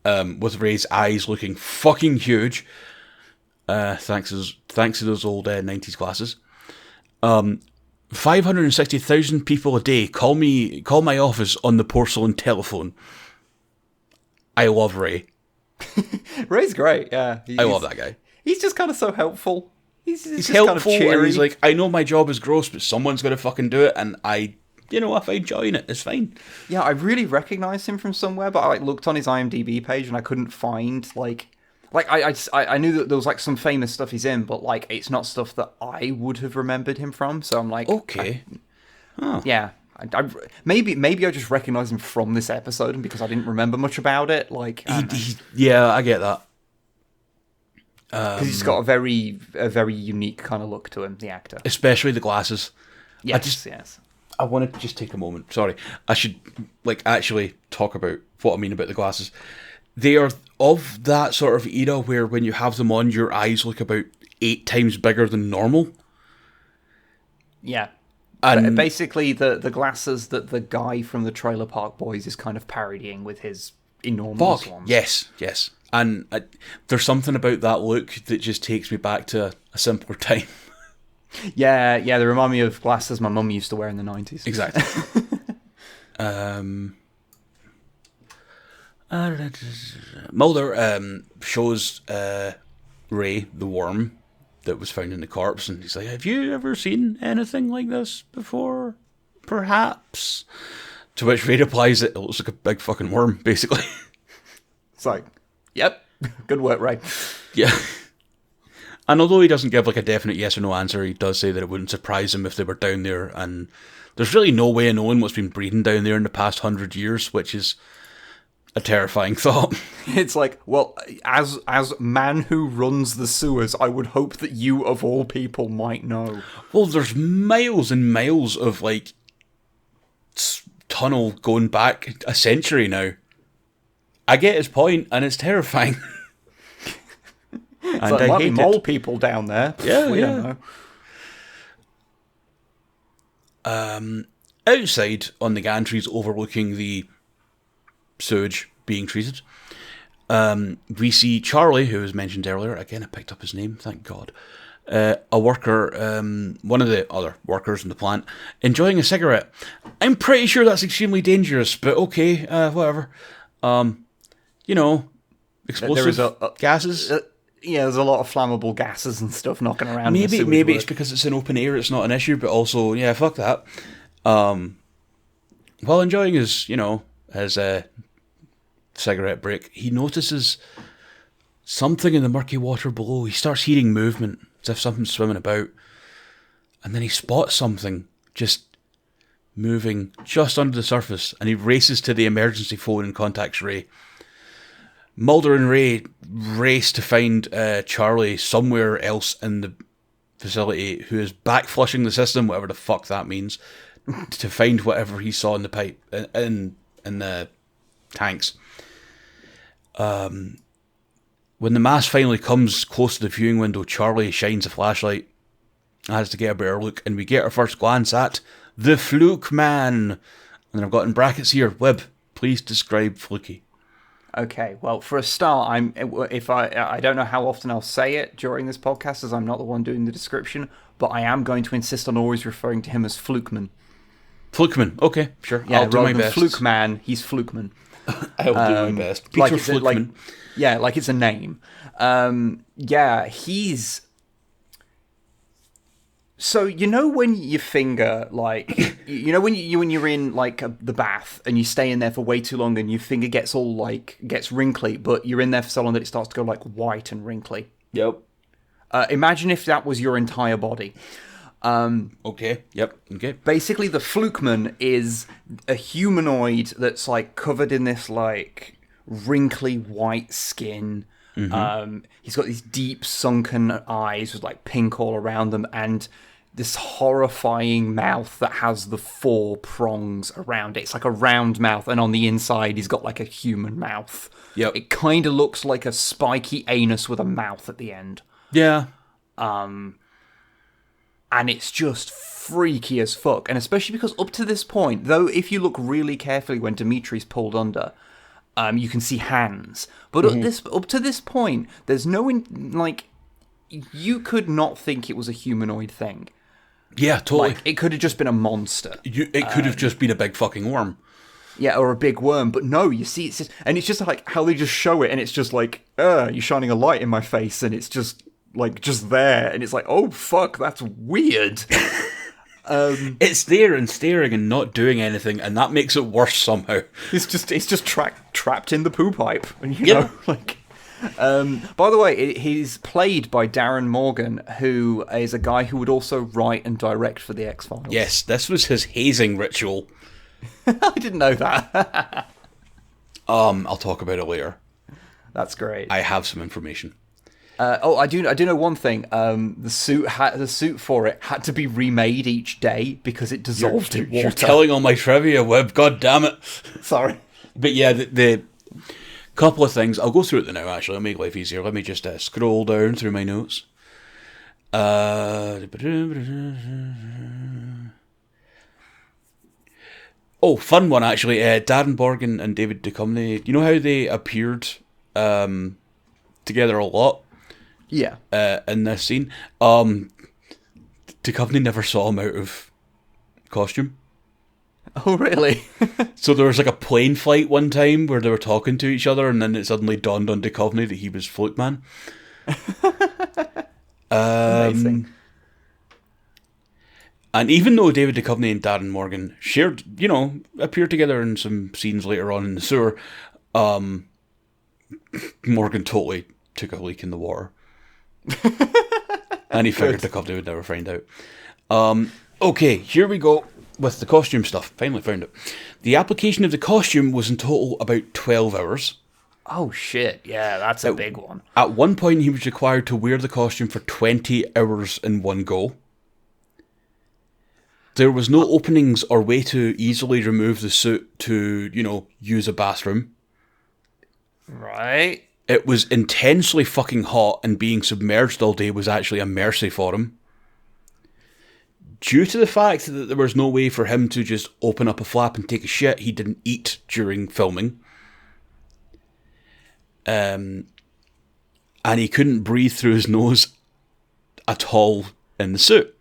with Ray's eyes looking fucking huge. Thanks to those old 90s glasses. 560,000 people a day call my office on the porcelain telephone. I love Ray. Ray's great, yeah. I love that guy. He's just kind of so helpful. He's helpful, kind of and he's like, I know my job is gross, but someone's got to fucking do it, and if I join it, it's fine. Yeah, I really recognised him from somewhere, but I looked on his IMDb page and I couldn't find I knew that there was some famous stuff he's in, but it's not stuff that I would have remembered him from. So I'm like, okay, yeah. Maybe I just recognise him from this episode, and because I didn't remember much about it, I get that. Because he's got a very unique kind of look to him, the actor. Especially the glasses. Yes. I want to just take a moment. Sorry. I should actually talk about what I mean about the glasses. They are of that sort of era where when you have them on, your eyes look about 8 times bigger than normal. Yeah. And basically the glasses that the guy from the Trailer Park Boys is kind of parodying with his enormous ones. Yes. And there's something about that look that just takes me back to a simpler time. Yeah, they remind me of glasses my mum used to wear in the 90s. Exactly. Mulder shows Ray the worm that was found in the corpse, and he's like, have you ever seen anything like this before? Perhaps. To which Ray replies that it looks like a big fucking worm, basically. It's like, yep, good work, Ray. Yeah. And although he doesn't give a definite yes or no answer, he does say that it wouldn't surprise him if they were down there, and there's really no way of knowing what's been breeding down there in the past 100 years, which is a terrifying thought. It's like, well, as man who runs the sewers, I would hope that you, of all people, might know. Well, there's miles and miles of, tunnel going back a century now. I get his point, and it's terrifying. And there might be mole people down there. Yeah, we don't know. Outside on the gantries overlooking the sewage being treated, we see Charlie, who was mentioned earlier. Again, I picked up his name, thank God. A worker, one of the other workers in the plant, enjoying a cigarette. I'm pretty sure that's extremely dangerous, but okay, whatever. Explosive gases. Yeah, there's a lot of flammable gases and stuff knocking around. Maybe it's because it's in open air, it's not an issue, but also, yeah, fuck that. While enjoying his cigarette break, he notices something in the murky water below. He starts hearing movement, as if something's swimming about. And then he spots something just moving just under the surface, and he races to the emergency phone and contacts Ray. Mulder and Ray race to find Charlie somewhere else in the facility, who is back flushing the system, whatever the fuck that means, to find whatever he saw in the pipe, in the tanks. When the mask finally comes close to the viewing window, Charlie shines a flashlight, has to get a better look, and we get our first glance at the Flukeman. And I've got in brackets here, Wib, please describe Fluky. Okay, well, for a start, I don't know how often I'll say it during this podcast, as I'm not the one doing the description, but I am going to insist on always referring to him as Flukeman. Flukeman, okay, sure. Yeah, I'll do my best. Flukeman, he's Flukeman. I'll do my best. Peter Flukeman. Like it's a name. Yeah, he's... So, you know when your finger, like, you know when you're in, like, the bath and you stay in there for way too long and your finger gets all, like, gets wrinkly, but you're in there for so long that it starts to go, like, white and wrinkly? Yep. Imagine if that was your entire body. Okay, yep, okay. Basically, the Flukeman is a humanoid that's, like, covered in this, like, wrinkly white skin. Mm-hmm. He's got these deep sunken eyes with, like, pink all around them, and this horrifying mouth that has the 4 prongs around it. It's like a round mouth, and on the inside he's got like a human mouth. Yep. It kind of looks like a spiky anus with a mouth at the end. Yeah. And it's just freaky as fuck. And especially because up to this point, though if you look really carefully when Dimitri's pulled under, you can see hands. But up to this point, there's no... you could not think it was a humanoid thing. Yeah, totally. Like, it could have just been a monster. It could have just been a big fucking worm. Yeah, or a big worm. But no, you see, it's just... And it's just like how they just show it, and it's just like, you're shining a light in my face, and it's just, like, just there. And it's like, oh, fuck, that's weird. It's there and staring and not doing anything, and that makes it worse somehow. It's just trapped in the poo pipe. And, you know, like... by the way, he's played by Darren Morgan, who is a guy who would also write and direct for the X-Files. Yes, this was his hazing ritual. I didn't know that. I'll talk about it later. That's great. I have some information. I do know one thing. The suit for it had to be remade each day because it dissolved in water. You're killing all my trivia, Web. God damn it. Sorry. But yeah, the couple of things. I'll go through it now, actually. I'll make life easier. Let me just scroll down through my notes. Oh, fun one, actually. Darren Morgan and David Duchovny. You know how they appeared together a lot? Yeah. In this scene? Duchovny never saw him out of costume. Oh, really? So there was like a plane flight one time where they were talking to each other, and then it suddenly dawned on Duchovny that he was Flukeman. Amazing. And even though David Duchovny and Darren Morgan shared, appeared together in some scenes later on in the sewer, Morgan totally took a leak in the water. And he figured Duchovny would never find out. Okay, here we go. With the costume stuff, finally found it. The application of the costume was in total about 12 hours. Oh shit, yeah, that's a big one. At one point, he was required to wear the costume for 20 hours in one go. There was no openings or way to easily remove the suit to, use a bathroom. Right. It was intensely fucking hot, and being submerged all day was actually a mercy for him. Due to the fact that there was no way for him to just open up a flap and take a shit, he didn't eat during filming. And he couldn't breathe through his nose at all in the suit.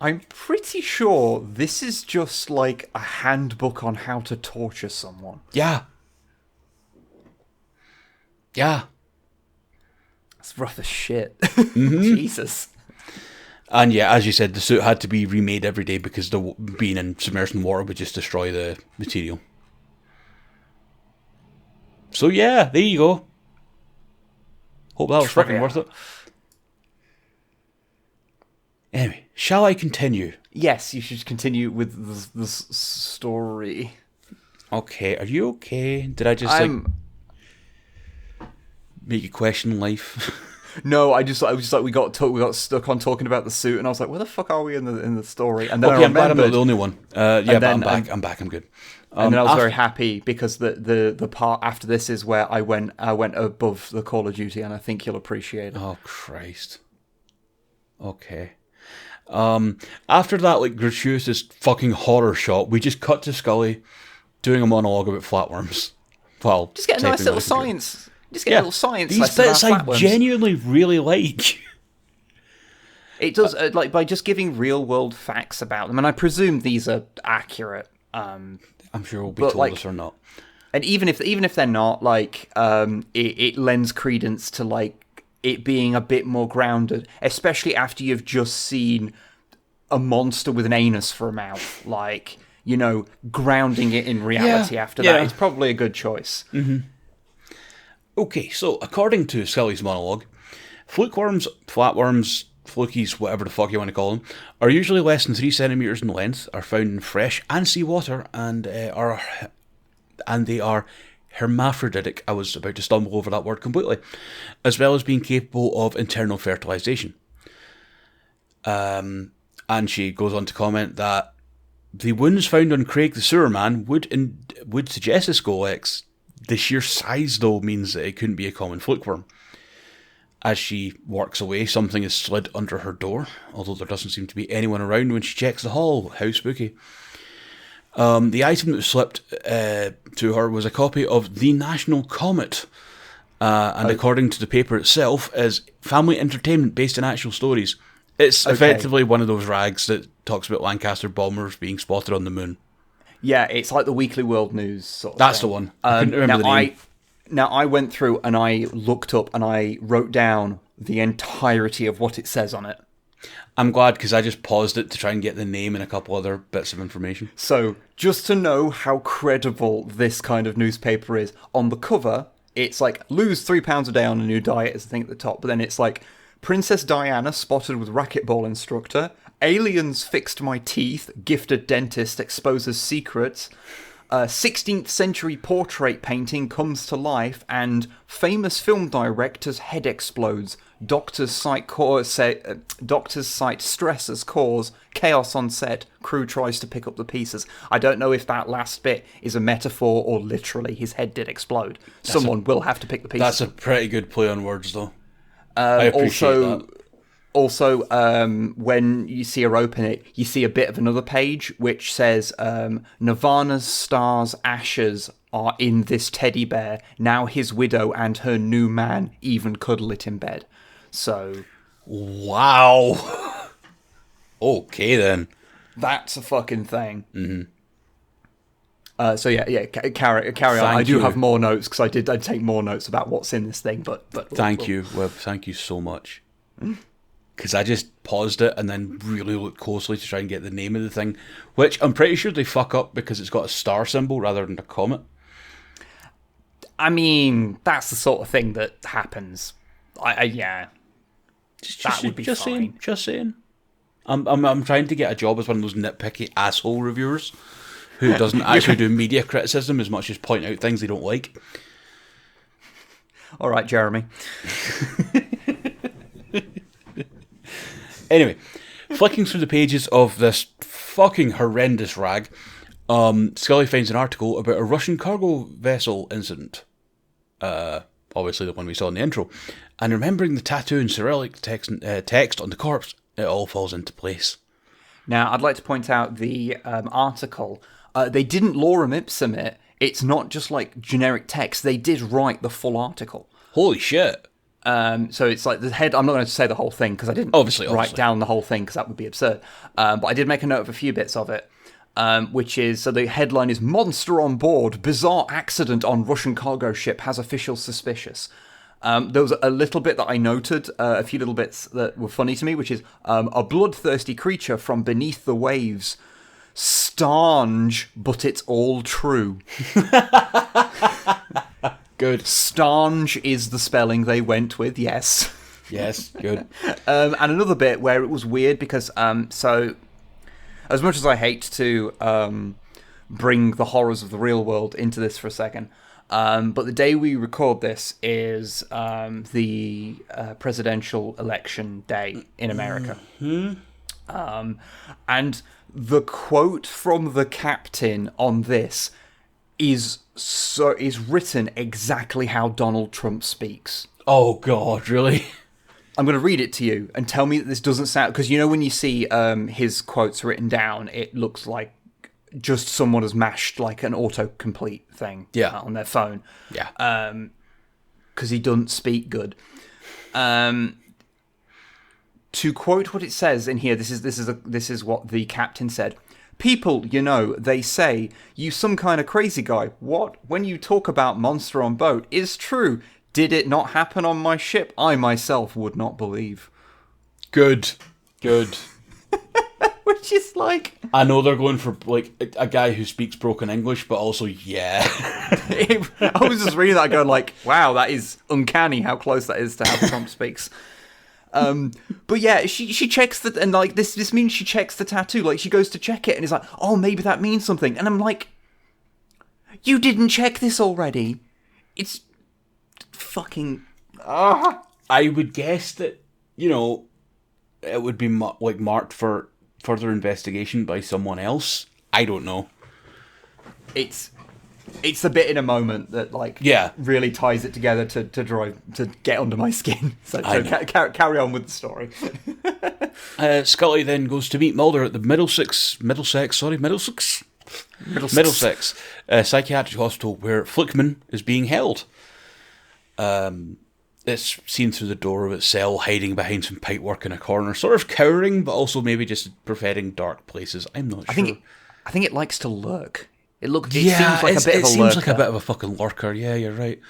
I'm pretty sure this is just like a handbook on how to torture someone. Yeah. Yeah. That's rough as shit. Mm-hmm. Jesus. And yeah, as you said, the suit had to be remade every day because being submerged in water would just destroy the material. So yeah, there you go. Hope that was fucking worth it. Anyway, shall I continue? Yes, you should continue with the story. Okay, are you okay? Did I just make you question life? No, I was just like we got stuck on talking about the suit, and I was like, where the fuck are we in the story? And then okay, I'm glad I'm not the only one. But I'm back. I'm good. And then I was very happy because the part after this is where I went above the Call of Duty, and I think you'll appreciate it. Oh Christ. Okay. After that like gratuitous fucking horror shot, we just cut to Scully doing a monologue about flatworms. Well, just get a nice little science. Just get a little science. These bits I genuinely really like. It does like by just giving real world facts about them, and I presume these are accurate. I'm sure we'll be told this or not. And even if they're not, like it lends credence to like it being a bit more grounded, especially after you've just seen a monster with an anus for a mouth. Like, you know, grounding it in reality after that is probably a good choice. Mm-hmm. Okay, so according to Scully's monologue, flukeworms, flatworms, flukies, whatever the fuck you want to call them, are usually less than 3 centimeters in length, are found in fresh and seawater, and they are hermaphroditic. I was about to stumble over that word completely, as well as being capable of internal fertilization. And she goes on to comment that the wounds found on Craig the Sewer Man would suggest a Skolex. The sheer size, though, means that it couldn't be a common flukeworm. As she works away, something is slid under her door, although there doesn't seem to be anyone around when she checks the hall. How spooky. The item that was slipped to her was a copy of The National Comet, and according to the paper itself, is family entertainment based on actual stories. It's effectively one of those rags that talks about Lancaster bombers being spotted on the moon. Yeah, it's like the Weekly World News sort of That's thing. the one. I couldn't remember the name. Now, I went through and I looked up and I wrote down the entirety of what it says on it. I'm glad, because I just paused it to try and get the name and a couple other bits of information. So, just to know how credible this kind of newspaper is, on the cover, it's like, lose 3 pounds a day on a new diet is the thing at the top, but then it's like, Princess Diana spotted with racquetball instructor, aliens fixed my teeth, gifted dentist exposes secrets, 16th century portrait painting comes to life, and famous film director's head explodes. Doctors cite stress as cause. Chaos on set. Crew tries to pick up the pieces. I don't know if that last bit is a metaphor or literally his head did explode. Someone will have to pick the pieces. That's a pretty good play on words, though. I appreciate that. Also, when you see her open it, you see a bit of another page which says, Nirvana's star's ashes are in this teddy bear. Now his widow and her new man even cuddle it in bed. So... Wow. Okay, then. That's a fucking thing. Mm-hmm. So carry on. I do have more notes, because I did take more notes about what's in this thing, but Thank you, Webb. Thank you so much. Because I just paused it and then really looked closely to try and get the name of the thing, which I'm pretty sure they fuck up because it's got a star symbol rather than a comet. I mean, that's the sort of thing that happens. That would be fine. Just saying. I'm trying to get a job as one of those nitpicky asshole reviewers who doesn't actually do media criticism as much as point out things they don't like. All right, Jeremy. Anyway, flicking through the pages of this fucking horrendous rag, Scully finds an article about a Russian cargo vessel incident. Obviously the one we saw in the intro. And remembering the tattoo and Cyrillic text on the corpse, it all falls into place. Now, I'd like to point out the article. They didn't lorem ipsum it. It's not just like generic text. They did write the full article. Holy shit. So it's like the head. I'm not going to say the whole thing because I didn't write down the whole thing because that would be absurd. But I did make a note of a few bits of it, which is, so the headline is "Monster on Board. Bizarre accident on Russian cargo ship has officials suspicious." There was a little bit that I noted, a few little bits that were funny to me, which is a bloodthirsty creature from beneath the waves. Stange, but it's all true. Good. Stange is the spelling they went with, yes. Yes, good. And another bit where it was weird because, so, as much as I hate to bring the horrors of the real world into this for a second, but the day we record this is the presidential election day in America. Mm-hmm. And the quote from the captain on this is written exactly how Donald Trump speaks. Oh, God, really? I'm going to read it to you and tell me that this doesn't sound... Because you know when you see his quotes written down, it looks like just someone has mashed like an autocomplete thing on their phone. Yeah. Because he doesn't speak good. To quote what it says in here, this is what the captain said. People, they say, you some kind of crazy guy. What? When you talk about monster on boat, is true. Did it not happen on my ship? I myself would not believe. Good. Which is like... I know they're going for, like, a guy who speaks broken English, but also, yeah. I was just reading that going like, wow, that is uncanny how close that is to how Trump speaks. But yeah, she checks the... And, like, this means she checks the tattoo. Like, she goes to check it, and it's like, oh, maybe that means something. And I'm like, you didn't check this already. It's... fucking I would guess that it would be marked for further investigation by someone else. I don't know. It's a bit in a moment that really ties it together to get under my skin. So carry on with the story. Scully then goes to meet Mulder at the Middlesex psychiatric hospital where Flukeman is being held. It's seen through the door of its cell, hiding behind some pipework in a corner, sort of cowering, but also maybe just preferring dark places. I'm not sure. I think it likes to lurk. It seems like a bit of a lurker. It seems like a bit of a fucking lurker. Yeah, you're right.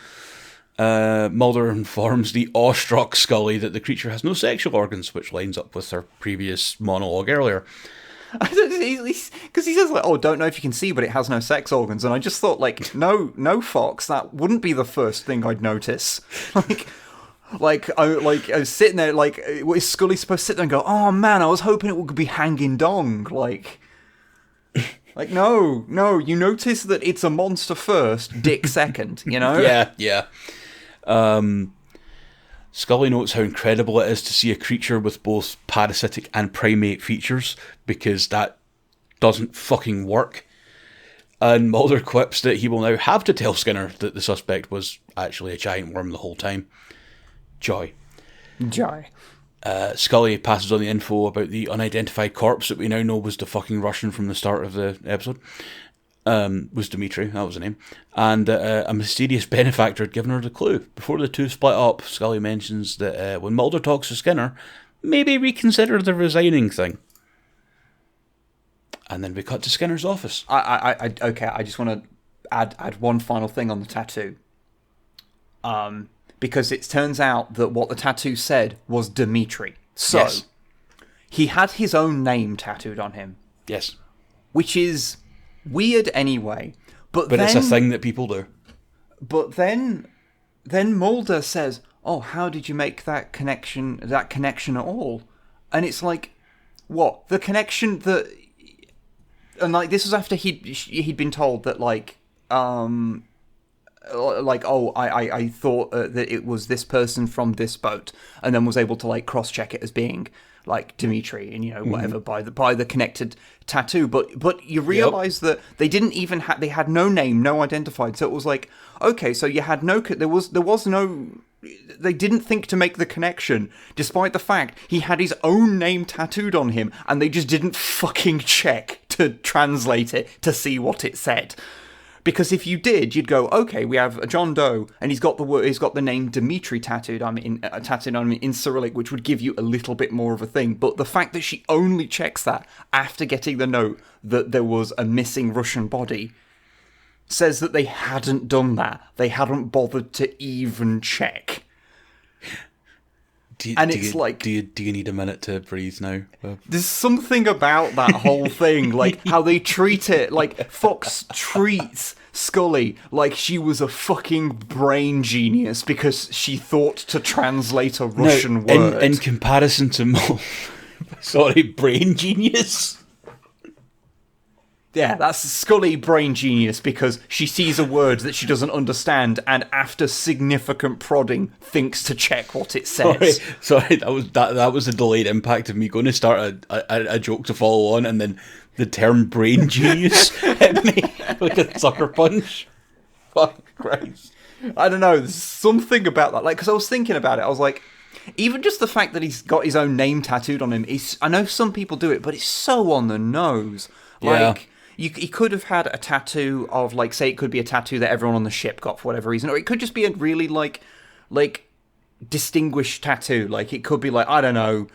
Mulder informs the awestruck Scully that the creature has no sexual organs, which lines up with her previous monologue earlier. Because he says, like, oh, don't know if you can see, but it has no sex organs. And I just thought, like, no, Fox, that wouldn't be the first thing I'd notice. I was sitting there, like, is Scully supposed to sit there and go, oh, man, I was hoping it would be hanging dong, like, no, you notice that it's a monster first, dick second, Yeah. Scully notes how incredible it is to see a creature with both parasitic and primate features, because that doesn't fucking work. And Mulder quips that he will now have to tell Skinner that the suspect was actually a giant worm the whole time. Joy. Scully passes on the info about the unidentified corpse that we now know was the fucking Russian from the start of the episode. Was Dimitri, that was the name. And a mysterious benefactor had given her the clue. Before the two split up, Scully mentions that when Mulder talks to Skinner, maybe reconsider the resigning thing. And then we cut to Skinner's office. Okay, I just want to add one final thing on the tattoo. Because it turns out that what the tattoo said was Dimitri. So, yes. He had his own name tattooed on him. Yes. Which is weird anyway. But then, it's a thing that people do. But then Mulder says, oh, how did you make that connection at all? And it's like, what? The connection that... And, like, this was after he'd been told that, I thought that it was this person from this boat, and then was able to, like, cross-check it as being, like, Dimitri, and, whatever, by the connected tattoo. But you realise that they didn't even they had no name, no identified. So it was like, okay, so you had there was no... They didn't think to make the connection, despite the fact he had his own name tattooed on him, and they just didn't fucking check to translate it to see what it said. Because if you did, you'd go, okay, we have a John Doe, and he's got the name Dimitri tattooed on him in Cyrillic, which would give you a little bit more of a thing. But the fact that she only checks that after getting the note that there was a missing Russian body says that they hadn't done that. They hadn't bothered to even check. Do you need a minute to breathe now? There's something about that whole thing, like how they treat it. Like Fox treats Scully like she was a fucking brain genius because she thought to translate a Russian word. In comparison to brain genius. Yeah, that's Scully brain genius because she sees a word that she doesn't understand and after significant prodding thinks to check what it says. Sorry, that was a delayed impact of me going to start a joke to follow on and then the term brain genius hit me like a sucker punch. Fuck Christ. I don't know, there's something about that. Like, because I was thinking about it, I was like, even just the fact that he's got his own name tattooed on him, I know some people do it, but it's so on the nose. Like... Yeah. He could have had a tattoo of, like, say it could be a tattoo that everyone on the ship got for whatever reason, or it could just be a really, like distinguished tattoo. Like, it could be, like, I don't know,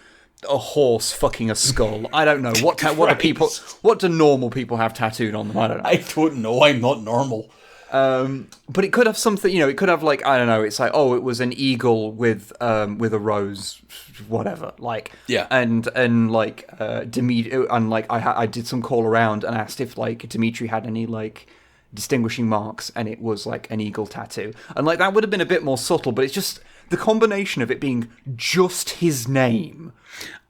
a horse fucking a skull. I don't know. What do normal people have tattooed on them? I don't know. I don't know. I'm not normal. But it could have something, it could have, like, I don't know, it's like, oh, it was an eagle with a rose, whatever, like, yeah, and like, Dimitri, and, like, I did some call around and asked if, like, Dimitri had any, like, distinguishing marks, and it was, like, an eagle tattoo, and, like, that would have been a bit more subtle, but it's just, the combination of it being just his name...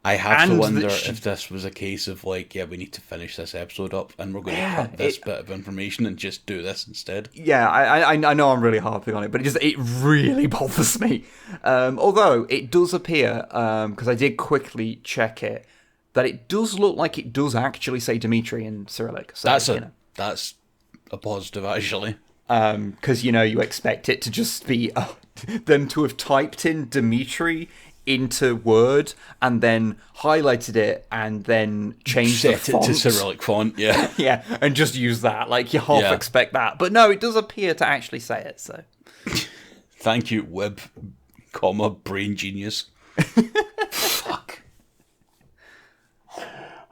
I have to wonder if this was a case of, like, yeah, we need to finish this episode up and we're going to cut this bit of information and just do this instead. Yeah, I know I'm really harping on it, but it really bothers me. Although, it does appear, because I did quickly check it, that it does look like it does actually say Dimitri in Cyrillic. So, that's a positive, actually. Because, you expect it to just be them to have typed in Dimitri into Word and then highlighted it and then changed the font. Set it to Cyrillic font, yeah. Yeah, and just use that. Like, you half expect that. But no, it does appear to actually say it, so. Thank you, Web, brain genius. Fuck.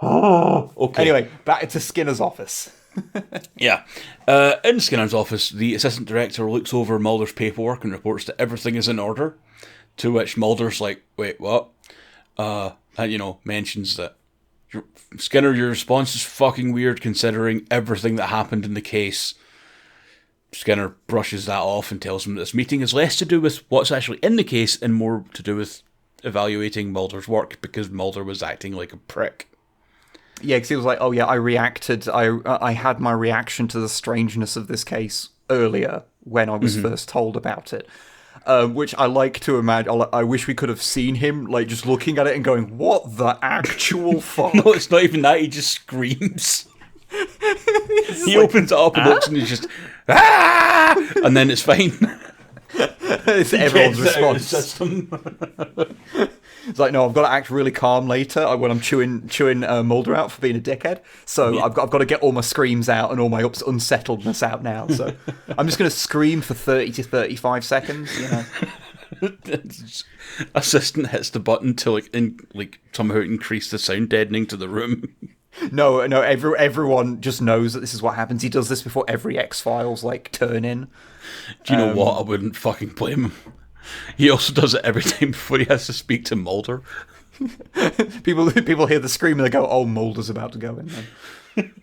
Okay. Anyway, back to Skinner's office. Yeah. In Skinner's office, the assistant director looks over Mulder's paperwork and reports that everything is in order. To which Mulder's like, wait, what? And, mentions that, Skinner, your response is fucking weird considering everything that happened in the case. Skinner brushes that off and tells him that this meeting is less to do with what's actually in the case and more to do with evaluating Mulder's work because Mulder was acting like a prick. Yeah, because he was like, oh yeah, I reacted, I had my reaction to the strangeness of this case earlier when I was first told about it. Which I like to imagine. I wish we could have seen him, like, just looking at it and going, "What the actual fuck?" No, it's not even that. He just screams. He opens it up and looks, and he's just ah, and then it's fine. It's everyone's response. It's like, no, I've got to act really calm later when I'm chewing Mulder out for being a dickhead. So yeah. I've got to get all my screams out and all my unsettledness out now. So I'm just going to scream for 30 to 35 seconds. Assistant hits the button to somehow increase the sound deadening to the room. No. Everyone just knows that this is what happens. He does this before every X-Files turn in. Do you know what? I wouldn't fucking blame him. He also does it every time before he has to speak to Mulder. People hear the scream and they go, "Oh, Mulder's about to go in." Then.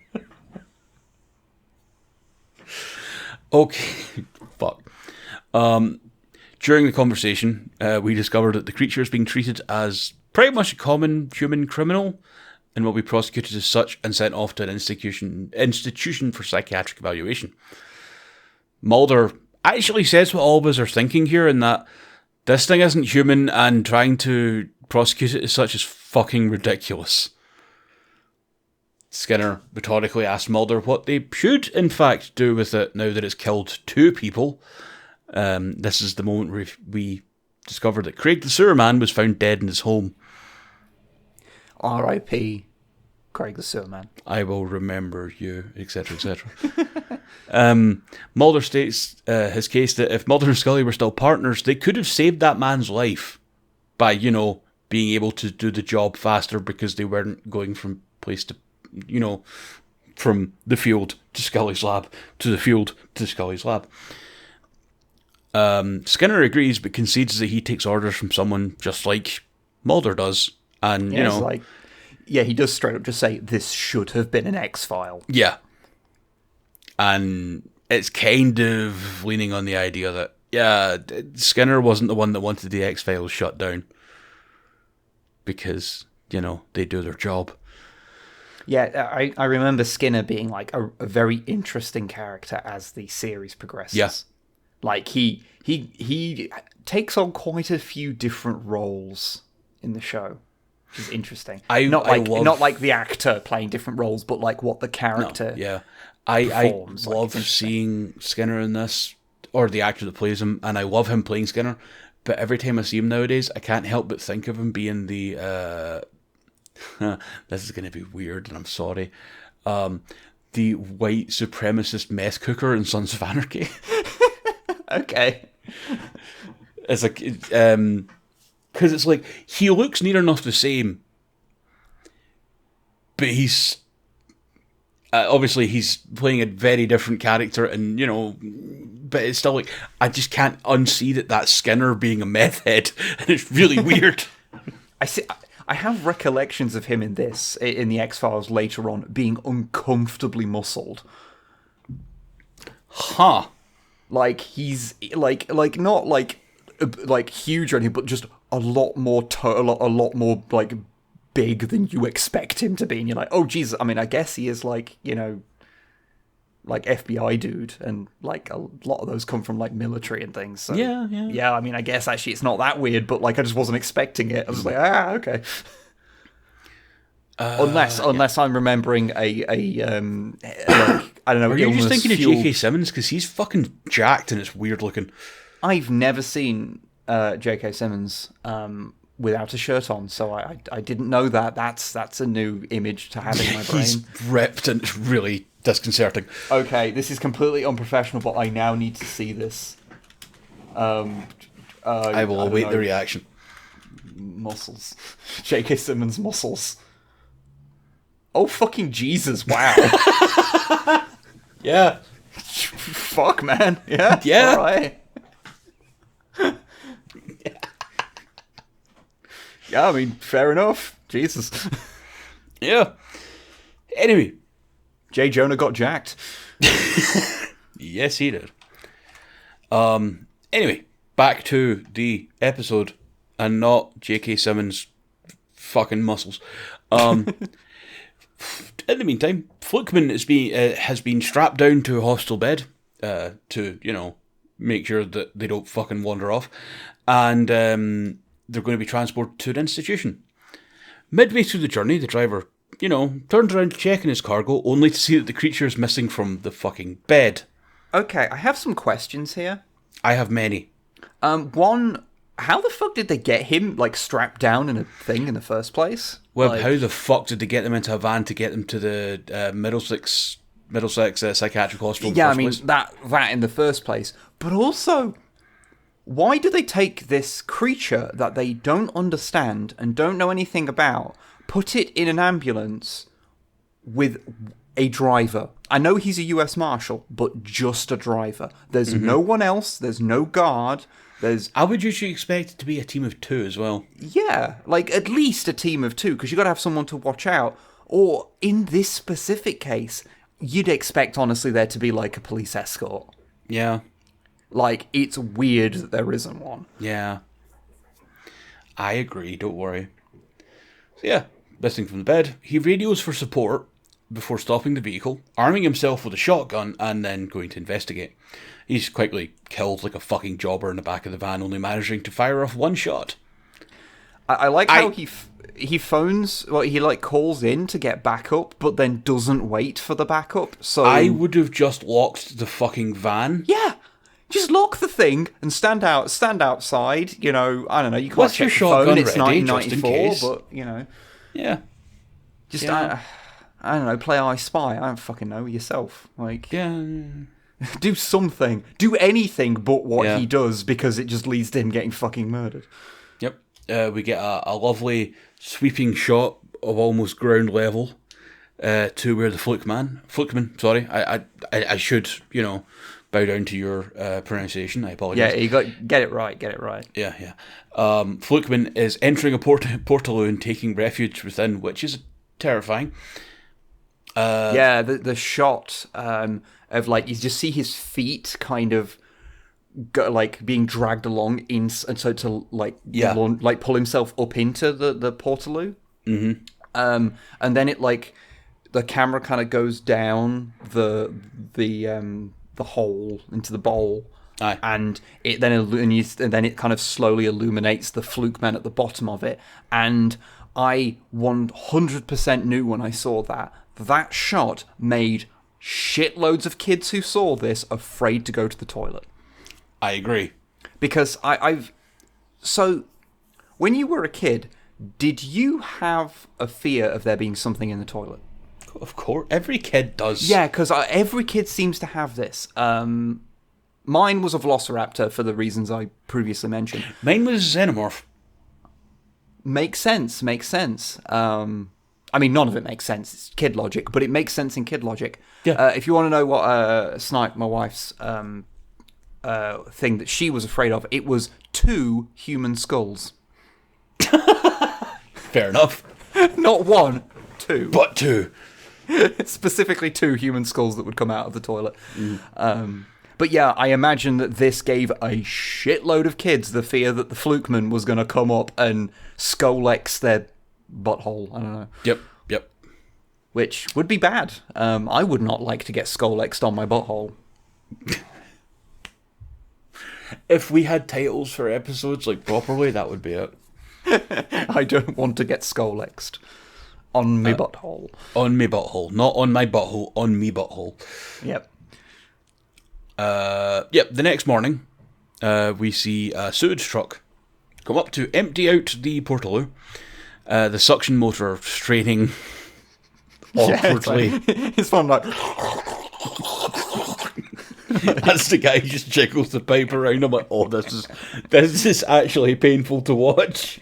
Okay, fuck. During the conversation, we discovered that the creature is being treated as pretty much a common human criminal and will be prosecuted as such and sent off to an institution for psychiatric evaluation. Mulder actually says what all of us are thinking here, in that this thing isn't human and trying to prosecute it as such is fucking ridiculous. Skinner methodically asks Mulder what they should, in fact, do with it now that it's killed 2 people. This is the moment where we discovered that Craig the Sewer Man was found dead in his home. R.I.P. Craig the Sewer Man. I will remember you, etc., etc. Mulder states his case that if Mulder and Scully were still partners, they could have saved that man's life by, being able to do the job faster because they weren't going from place to, from the field to Scully's lab to the field to Scully's lab. Skinner agrees, but concedes that he takes orders from someone just like Mulder does. And, you know... Like, yeah, he does straight up just say, this should have been an X-File. Yeah. And it's kind of leaning on the idea that, yeah, Skinner wasn't the one that wanted the X-Files shut down. Because, you know, they do their job. Yeah, I remember Skinner being like a very interesting character as the series progresses. Yeah. Like, he takes on quite a few different roles in the show, which is interesting. Not like the actor playing different roles, but like what the character I performs. love seeing Skinner in this, or the actor that plays him, and I love him playing Skinner, but every time I see him nowadays, I can't help but think of him being the... this is going to be weird, and I'm sorry. The white supremacist mess cooker in Sons of Anarchy. Okay. It's like, because it's like, he looks near enough the same, but he's obviously he's playing a very different character, and, you know, but it's still like, I just can't unsee that that's Skinner being a meth head, and it's really weird. I have recollections of him in the X-Files later on being uncomfortably muscled. Huh. Like, he's like not like huge or anything, but just a lot more like big than you expect him to be. And you're like, oh Jesus, I mean, I guess he is like, you know, like FBI dude, and like a lot of those come from like military and things. So, yeah. I mean, I guess actually it's not that weird, but like I just wasn't expecting it. I was like, okay. Unless I'm remembering a like, I don't know. Are you just thinking of J.K. Simmons, because he's fucking jacked and it's weird looking? I've never seen J.K. Simmons without a shirt on, so I didn't know that. That's a new image to have in my brain. He's ripped and it's really disconcerting. Okay, this is completely unprofessional, but I now need to see this. I will await the reaction. Muscles. J.K. Simmons muscles. Oh, fucking Jesus, wow. Yeah. Fuck, man. Yeah? Yeah. All right. Yeah, I mean, fair enough. Jesus. Yeah. Anyway. J. Jonah got jacked. Yes, he did. Anyway, back to the episode, and not J.K. Simmons' fucking muscles. In the meantime, Flukeman has been strapped down to a hostel bed to, you know, make sure that they don't fucking wander off, and they're going to be transported to an institution. Midway through the journey, the driver, you know, turns around to check in his cargo, only to see that the creature is missing from the fucking bed. Okay, I have some questions here. I have many. One, how the fuck did they get him, like, strapped down in a thing in the first place? Well, like, how the fuck did they get them into a van to get them to the Middlesex Psychiatric Hospital? Yeah, I mean, that in the first place. But also, why do they take this creature that they don't understand and don't know anything about, put it in an ambulance with a driver? I know he's a US Marshal, but just a driver. There's no one else. There's no guard. I would usually expect it to be a team of two as well. Yeah, like at least a team of two, because you got to have someone to watch out. Or in this specific case, you'd expect, honestly, there to be like a police escort. Yeah. Like, it's weird that there isn't one. Yeah. I agree, don't worry. So yeah, missing from the bed, he radios for support before stopping the vehicle, arming himself with a shotgun, and then going to investigate. He's quickly killed like a fucking jobber in the back of the van, only managing to fire off one shot. I like how he phones, well, he like calls in to get backup, but then doesn't wait for the backup. So I would have just locked the fucking van. Yeah, just lock the thing and stand outside. You know, I don't know. You can't check your phone. It's 1994, but you know, yeah, just I don't know. Play I Spy. I don't fucking know yourself. Like, yeah. Do something. Do anything but what he does, because it just leads to him getting fucking murdered. Yep. We get a lovely sweeping shot of almost ground level to where the Flukeman, sorry, I should, you know, bow down to your pronunciation. I apologize. Yeah, you get it right. Get it right. Yeah. Flukeman is entering a portaloo and taking refuge within, which is terrifying. The shot of like you just see his feet kind of being dragged along and so to like pull himself up into the portaloo. Mm-hmm. And then it like the camera kind of goes down the hole into the bowl. Aye. And it then it kind of slowly illuminates the Flukeman at the bottom of it. And I 100% knew when I saw that shot made shitloads of kids who saw this afraid to go to the toilet. I agree. Because so when you were a kid, did you have a fear of there being something in the toilet? Of course, every kid does. Yeah, because every kid seems to have this. Mine was a velociraptor for the reasons I previously mentioned. Mine was xenomorph. Makes sense. I mean, none of it makes sense. It's kid logic, but it makes sense in kid logic. Yeah. If you want to know what Snipe, my wife's thing that she was afraid of, it was 2 human skulls. Fair enough. Not 1, 2. But 2. Specifically 2 human skulls that would come out of the toilet. But yeah, I imagine that this gave a shitload of kids the fear that the Flukeman was going to come up and Skolex their butthole. I don't know. Yep. Which would be bad. I would not like to get Skolexed on my butthole. If we had titles for episodes like properly, that would be it. I don't want to get Skolexed on me butthole. On me butthole. Not on my butthole, on me butthole. Yep. The next morning, we see a sewage truck come up to empty out the portaloo. The suction motor straining awkwardly. It's fun, like... That's the guy who just jiggles the pipe around. I'm like, oh, this is actually painful to watch.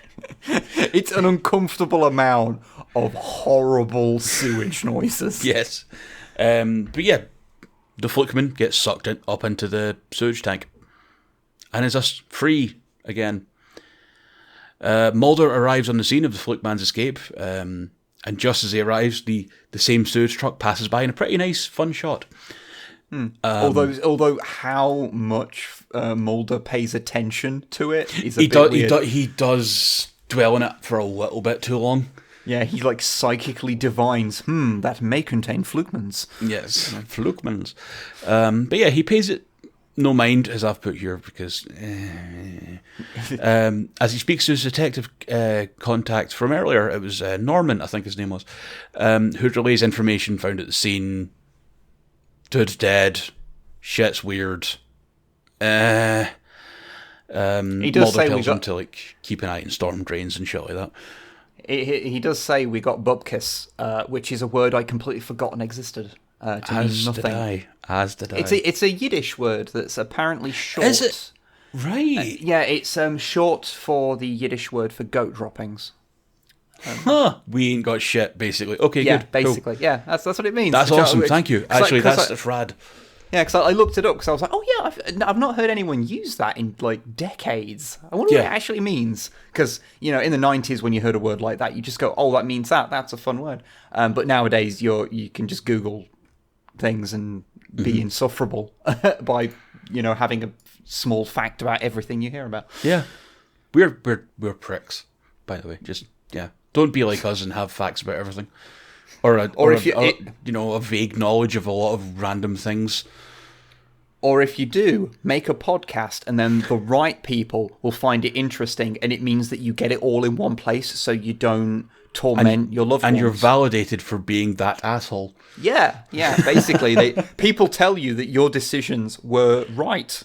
It's an uncomfortable amount of horrible sewage noises. Yes. But yeah, the Flukeman gets sucked up into the sewage tank and is thus free again. Mulder arrives on the scene of the Flukeman's escape, and just as he arrives, the same sewage truck passes by in a pretty nice, fun shot. Although how much Mulder pays attention to it is a bit weird. He does dwell on it for a little bit too long. Yeah, he like psychically divines, that may contain Flukemans. Yes, Flukemans. But yeah, he pays it no mind, as I've put here, because as he speaks to his detective contact from earlier, it was Norman, I think his name was, who relays information found at the scene. Dude's dead. Shit's weird. He does Mulder say tells him to like keep an eye on storm drains and shit like that. He does say we got bubkiss, which is a word I completely forgotten existed. To mean nothing. As did I. It's a Yiddish word that's apparently short. Is it? Right. Yeah, it's short for the Yiddish word for goat droppings. We ain't got shit, basically. Okay, yeah, good. Basically, cool. yeah, that's what it means. That's awesome. Thank you. Actually, that's rad. Yeah, because I looked it up because I was like, oh yeah, I've not heard anyone use that in like decades. I wonder what it actually means. Because in the 90s when you heard a word like that, you just go, oh, that means that. That's a fun word. But nowadays you can just Google things and be insufferable by having a small fact about everything you hear about. Yeah, we're pricks, by the way. Just don't be like us and have facts about everything, or a vague knowledge of a lot of random things. Or if you do, make a podcast and then the right people will find it interesting, and it means that you get it all in one place, so you don't torment your loved ones. And you're validated for being that asshole. Yeah. Basically, people tell you that your decisions were right.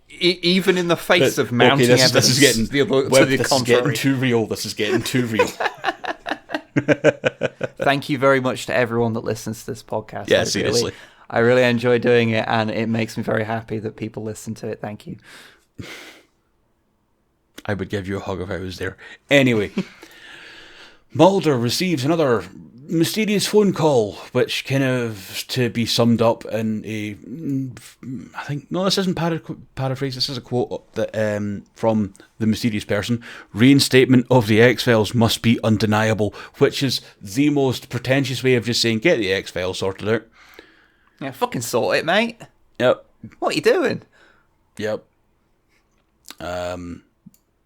Even in the face of mounting evidence. This is getting to the contrary. Getting too real. This is getting too real. Thank you very much to everyone that listens to this podcast. Yeah, seriously. I really enjoy doing it, and it makes me very happy that people listen to it. Thank you. I would give you a hug if I was there. Anyway, Mulder receives another mysterious phone call, which kind of, to be summed up in a, I think, no, this isn't paraphrase, this is a quote that from the mysterious person: reinstatement of the X-Files must be undeniable, which is the most pretentious way of just saying, get the X-Files sorted out. Yeah, fucking sort it, mate. Yep. What are you doing? Yep.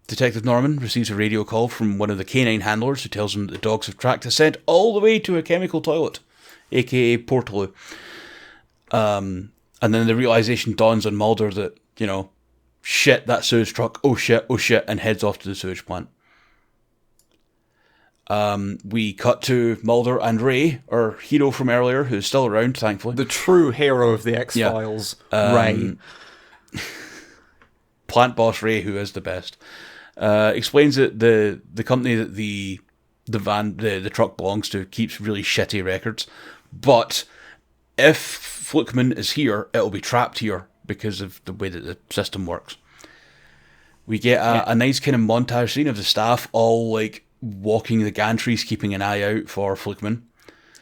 Detective Norman receives a radio call from one of the canine handlers who tells him that the dogs have tracked a scent all the way to a chemical toilet, aka Portaloo. And then the realisation dawns on Mulder that, shit, that sewage truck, oh shit, and heads off to the sewage plant. We cut to Mulder and Ray, our hero from earlier, who's still around, thankfully. The true hero of the X-Files, Ray. Plant boss Ray, who is the best. Explains that the company that the truck belongs to keeps really shitty records, but if Flukeman is here, it'll be trapped here because of the way that the system works. We get a nice kind of montage scene of the staff all like walking the gantries, keeping an eye out for Flukeman.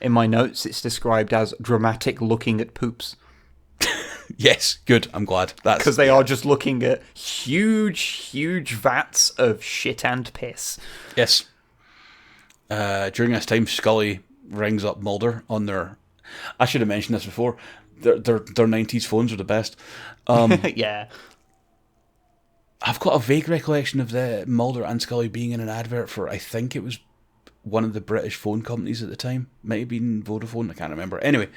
In my notes, it's described as dramatic looking at poops. Yes, good. I'm glad. That's because they are just looking at huge vats of shit and piss. Yes. During this time, Scully rings up Mulder on their. I should have mentioned this before. Their 90s phones are the best. Yeah. I've got a vague recollection of the Mulder and Scully being in an advert for, I think it was one of the British phone companies at the time. Might have been Vodafone. I can't remember. Anyway.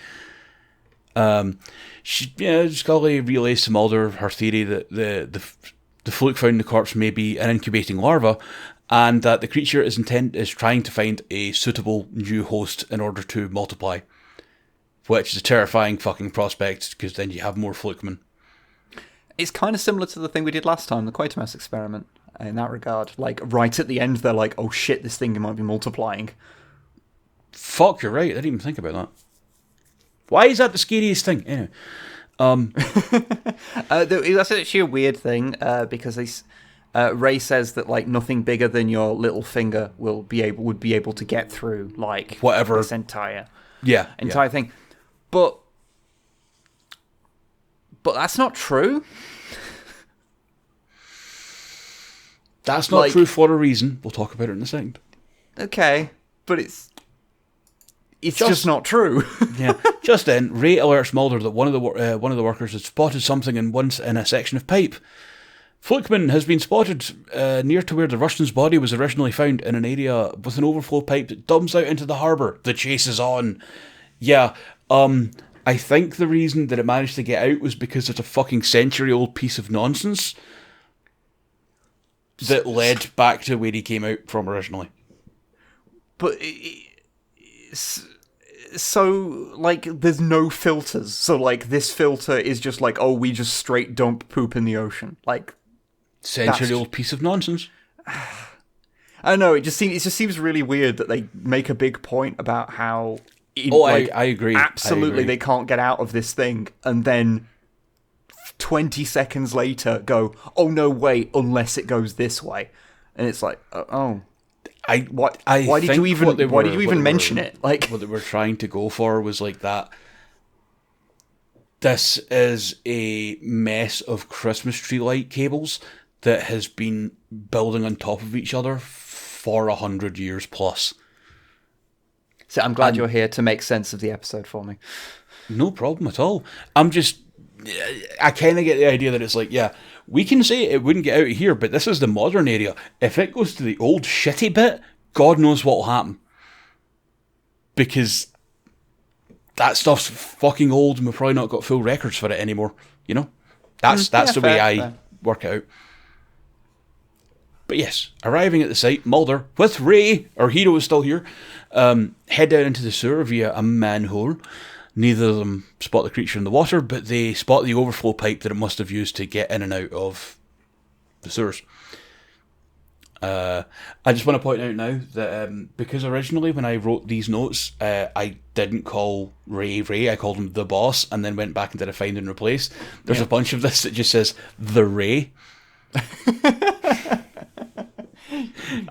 Scully relays to Mulder her theory that the fluke found in the corpse may be an incubating larva, and that the creature is trying to find a suitable new host in order to multiply, which is a terrifying fucking prospect because then you have more Flukemen. It's kind of similar to the thing we did last time, the Quatermass experiment, in that regard. Like, right at the end, they're like, oh shit, this thing might be multiplying. Fuck, you're right. I didn't even think about that. Why is that the scariest thing? Anyway, that's actually a weird thing because Ray says that like nothing bigger than your little finger would be able to get through like whatever this entire thing, but that's not true. That's not true for a reason. We'll talk about it in a second. Okay, but it's just not true. Yeah. Just then, Ray alerts Mulder that one of the workers has spotted something in a section of pipe. Flukeman has been spotted near to where the Russian's body was originally found, in an area with an overflow pipe that dumps out into the harbour. The chase is on. Yeah. I think the reason that it managed to get out was because it's a fucking century-old piece of nonsense that led back to where he came out from originally. But so, like, there's no filters. So, like, this filter is just like, oh, we just straight dump poop in the ocean. Like, century-old piece of nonsense. I don't know. It just seems really weird that they make a big point about how. I agree. Absolutely, they can't get out of this thing, and then 20 seconds later go, oh no, wait, unless it goes this way, and it's like, oh. Why did you even mention it? Like, what they were trying to go for was like that. This is a mess of Christmas tree light cables that has been building on top of each other for 100 years plus. So I'm glad you're here to make sense of the episode for me. No problem at all. I kind of get the idea that it's like, yeah, we can say it wouldn't get out of here, but this is the modern area. If it goes to the old shitty bit, God knows what will happen. Because that stuff's fucking old and we've probably not got full records for it anymore. You know? That's the way I work it out. But yes, arriving at the site, Mulder, with Ray, our hero is still here, head down into the sewer via a manhole. Neither of them spot the creature in the water, but they spot the overflow pipe that it must have used to get in and out of the sewers. I just want to point out now that because originally when I wrote these notes, I didn't call Ray, I called him the boss, and then went back and did a find and replace. There's a bunch of this that just says the Ray.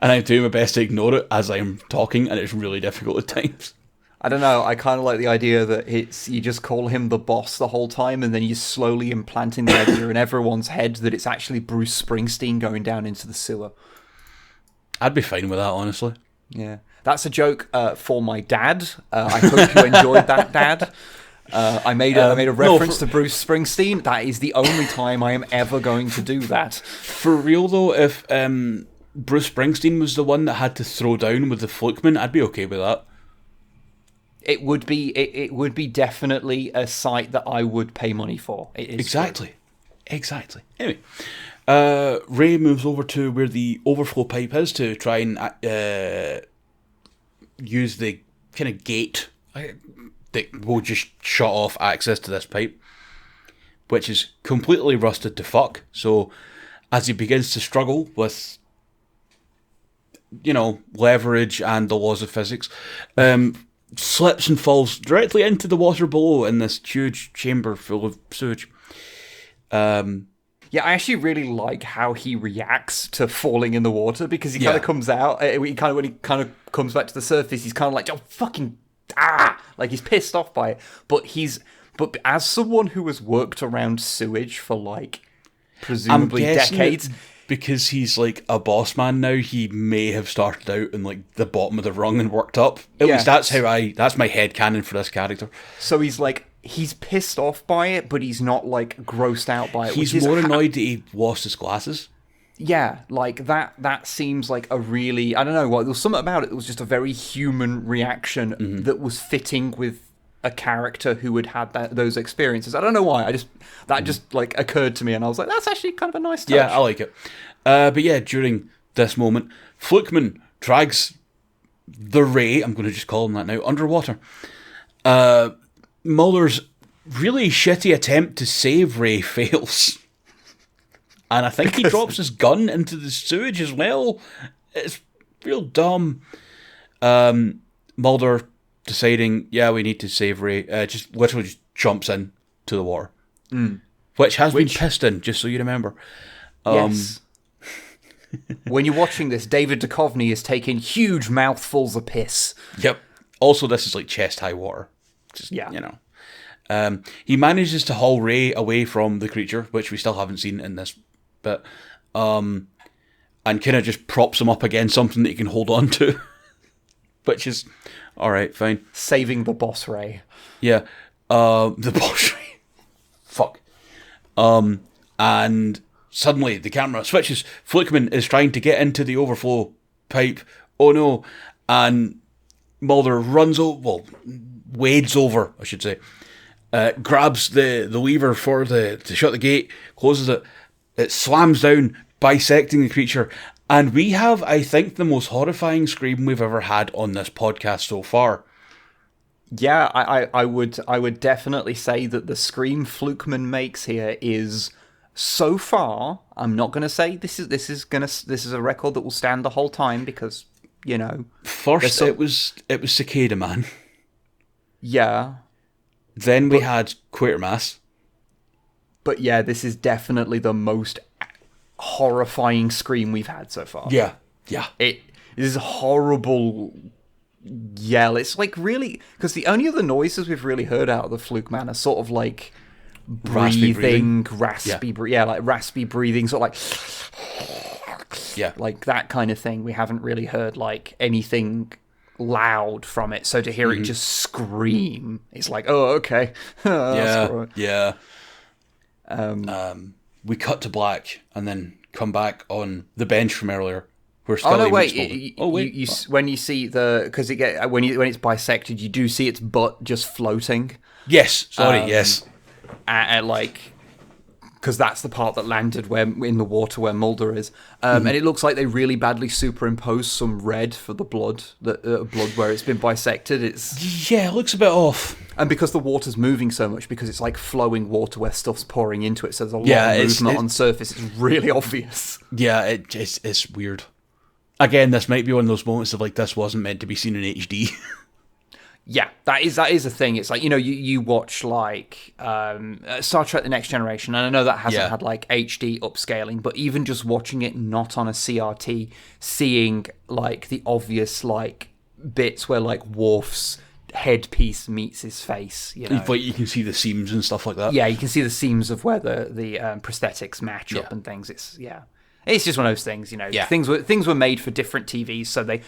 And I'm doing my best to ignore it as I'm talking, and it's really difficult at times. I don't know. I kind of like the idea that you just call him the boss the whole time, and then you're slowly implanting the idea in everyone's head that it's actually Bruce Springsteen going down into the sewer. I'd be fine with that, honestly. Yeah, that's a joke for my dad. I hope you enjoyed that, Dad. I made a reference to Bruce Springsteen. That is the only time I am ever going to do that. For real though, if Bruce Springsteen was the one that had to throw down with the Flukeman, I'd be okay with that. It would be definitely a site that I would pay money for. It is exactly. Anyway, Ray moves over to where the overflow pipe is to try and use the kind of gate that will just shut off access to this pipe, which is completely rusted to fuck. So as he begins to struggle with, leverage and the laws of physics, slips and falls directly into the water below in this huge chamber full of sewage. Yeah, I actually really like how he reacts to falling in the water, because he kind of comes out, when he kind of comes back to the surface, he's kind of like, oh, fucking, like he's pissed off by it. But as someone who has worked around sewage for like, presumably decades... Because he's like a boss man now, he may have started out in like the bottom of the rung and worked up. At least that's my headcanon for this character. So he's pissed off by it, but he's not like grossed out by it. He's more annoyed that he lost his glasses. Yeah, like that seems like a really, I don't know what, there was something about it that was just a very human reaction that was fitting with a character who had those experiences. I don't know why. That just like occurred to me, and I was like, that's actually kind of a nice touch. Yeah, I like it. But yeah, during this moment, Flukeman drags the Ray, I'm going to just call him that now, underwater. Mulder's really shitty attempt to save Ray fails. And I think he drops his gun into the sewage as well. It's real dumb. Mulder deciding, we need to save Ray, just literally jumps in to the water. Which has been pissed in, just so you remember. Yes. When you're watching this, David Duchovny is taking huge mouthfuls of piss. Yep. Also, this is like chest-high water. Just, he manages to haul Ray away from the creature, which we still haven't seen in this bit, and kind of just props him up against something that he can hold on to. Which is, alright, fine. Saving the boss Ray. Yeah. The boss Ray. Fuck. And suddenly the camera switches. Flukeman is trying to get into the overflow pipe. Oh no. And Mulder wades over, I should say. Grabs the lever to shut the gate, closes it. It slams down, bisecting the creature. And we have, I think, the most horrifying scream we've ever had on this podcast so far. Yeah, I would definitely say that the scream Flukeman makes here is, so far, I'm not going to say this is a record that will stand the whole time, because, First it was Cicada Man. Yeah. Then we had Quatermass. But yeah, this is definitely the most horrifying scream we've had so far. Yeah. It is a horrible yell. It's like really, because the only other noises we've really heard out of the Flukeman are sort of like breathing, raspy breathing, sort of like like that kind of thing. We haven't really heard like anything loud from it. So to hear it just scream, it's like, oh, okay. Yeah. We cut to black and then come back on the bench from earlier. Where Scully when you see because when it's bisected, you do see its butt just floating. Yes, yes. Because that's the part that landed in the water where Mulder is, and it looks like they really badly superimposed some red for the blood, blood where it's been bisected. It looks a bit off. And because the water's moving so much, because it's like flowing water where stuff's pouring into it, so there's a lot of movement on the surface. It's really obvious. Yeah, it's weird. Again, this might be one of those moments of like, this wasn't meant to be seen in HD. Yeah, that is a thing. It's like, you watch like Star Trek The Next Generation, and I know that hasn't had like HD upscaling, but even just watching it not on a CRT, seeing like the obvious like bits where like Worf's headpiece meets his face. But you can see the seams and stuff like that. Yeah, you can see the seams of where the prosthetics match up and things. It's just one of those things. Things were made for different TVs, so they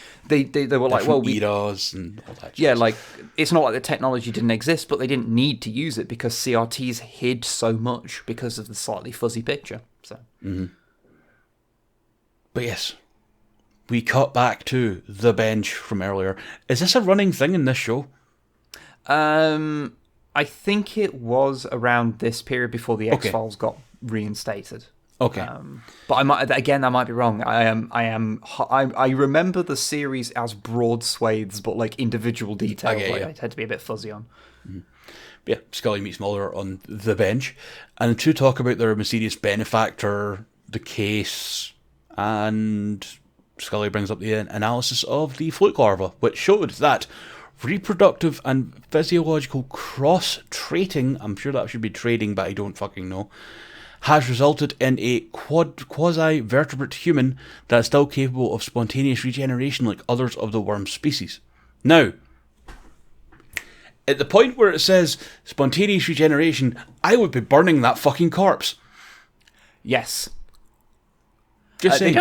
were like, well, eras and all that. Yeah, like it's not like the technology didn't exist, but they didn't need to use it because CRTs hid so much because of the slightly fuzzy picture. So. Mm-hmm. But yes, we cut back to the bench from earlier. Is this a running thing in this show? I think it was around this period before the X-Files got reinstated. Okay, but I might be wrong. I remember the series as broad swathes, but like individual details, I tend to be a bit fuzzy on. Mm-hmm. Yeah, Scully meets Mulder on the bench, and the two talk about their mysterious benefactor, the case. And Scully brings up the analysis of the fluke larva, which showed that reproductive and physiological cross-trating, I'm sure that should be trading, but I don't fucking know, has resulted in a quasi-vertebrate human that is still capable of spontaneous regeneration like others of the worm species. Now, at the point where it says spontaneous regeneration, I would be burning that fucking corpse. Yes. Just saying.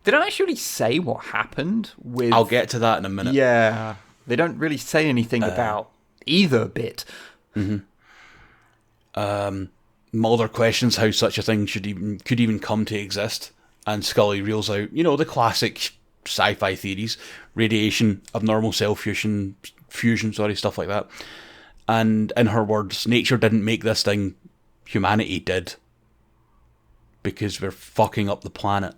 They don't actually say what happened with... I'll get to that in a minute. Yeah. They don't really say anything about either bit. Mm-hmm. Mulder questions how such a thing could even come to exist, and Scully reels out, the classic sci-fi theories, radiation, abnormal cell fusion, stuff like that. And in her words, nature didn't make this thing, humanity did. Because we're fucking up the planet.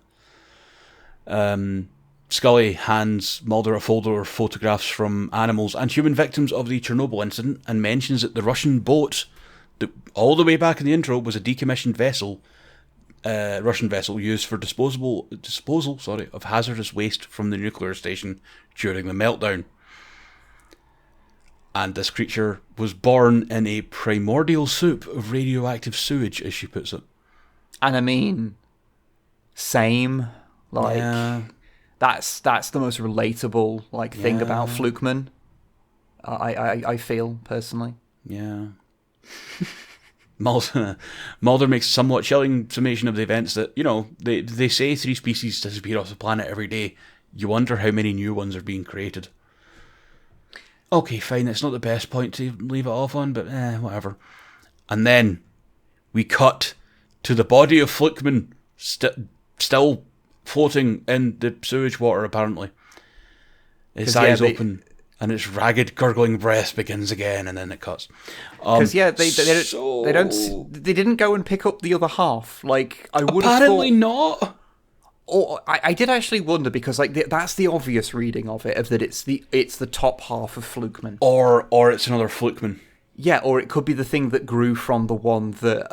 Scully hands Mulder a folder of photographs from animals and human victims of the Chernobyl incident and mentions that the Russian boat, that all the way back in the intro, was a decommissioned Russian vessel used for disposal of hazardous waste from the nuclear station during the meltdown. And this creature was born in a primordial soup of radioactive sewage, as she puts it. And I mean, same. That's the most relatable thing about Flukeman. I feel personally. Yeah. Mulder makes a somewhat chilling summation of the events that they say 3 species disappear off the planet every day. You wonder how many new ones are being created. Okay, fine. It's not the best point to leave it off on, but whatever. And then we cut to the body of Flukeman still floating in the sewage water, apparently. His eyes open, and its ragged, gurgling breath begins again, and then it cuts. Because they didn't go and pick up the other half. I would apparently not. Or I did actually wonder because that's the obvious reading of it, of that it's the top half of Flukeman, or it's another Flukeman. Yeah, or it could be the thing that grew from the one that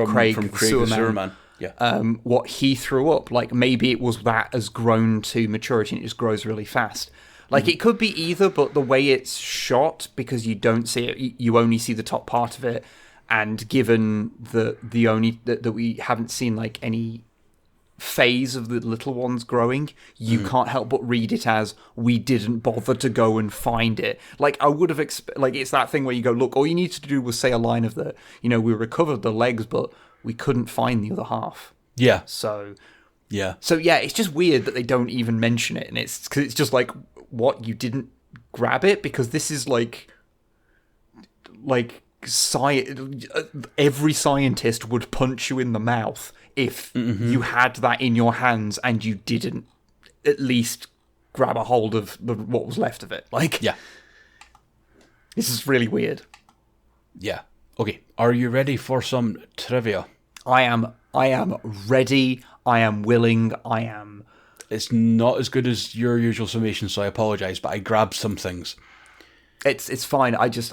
Craig the Sewerman. Yeah. What he threw up. Maybe it was that has grown to maturity and it just grows really fast. It could be either, but the way it's shot, because you don't see it, you only see the top part of it, and given that we haven't seen any phase of the little ones growing, you can't help but read it as we didn't bother to go and find it. I would have it's that thing where you go, look, all you need to do was say a line of the, we recovered the legs, but we couldn't find the other half. Yeah. So yeah, it's just weird that they don't even mention it, and it's because it's just what, you didn't grab it? Because this is every scientist would punch you in the mouth if you had that in your hands and you didn't at least grab a hold of what was left of it. Yeah. This is really weird. Yeah. Okay, are you ready for some trivia? I am ready. I am willing. I am... It's not as good as your usual summation, so I apologise, but I grabbed some things. It's fine. I just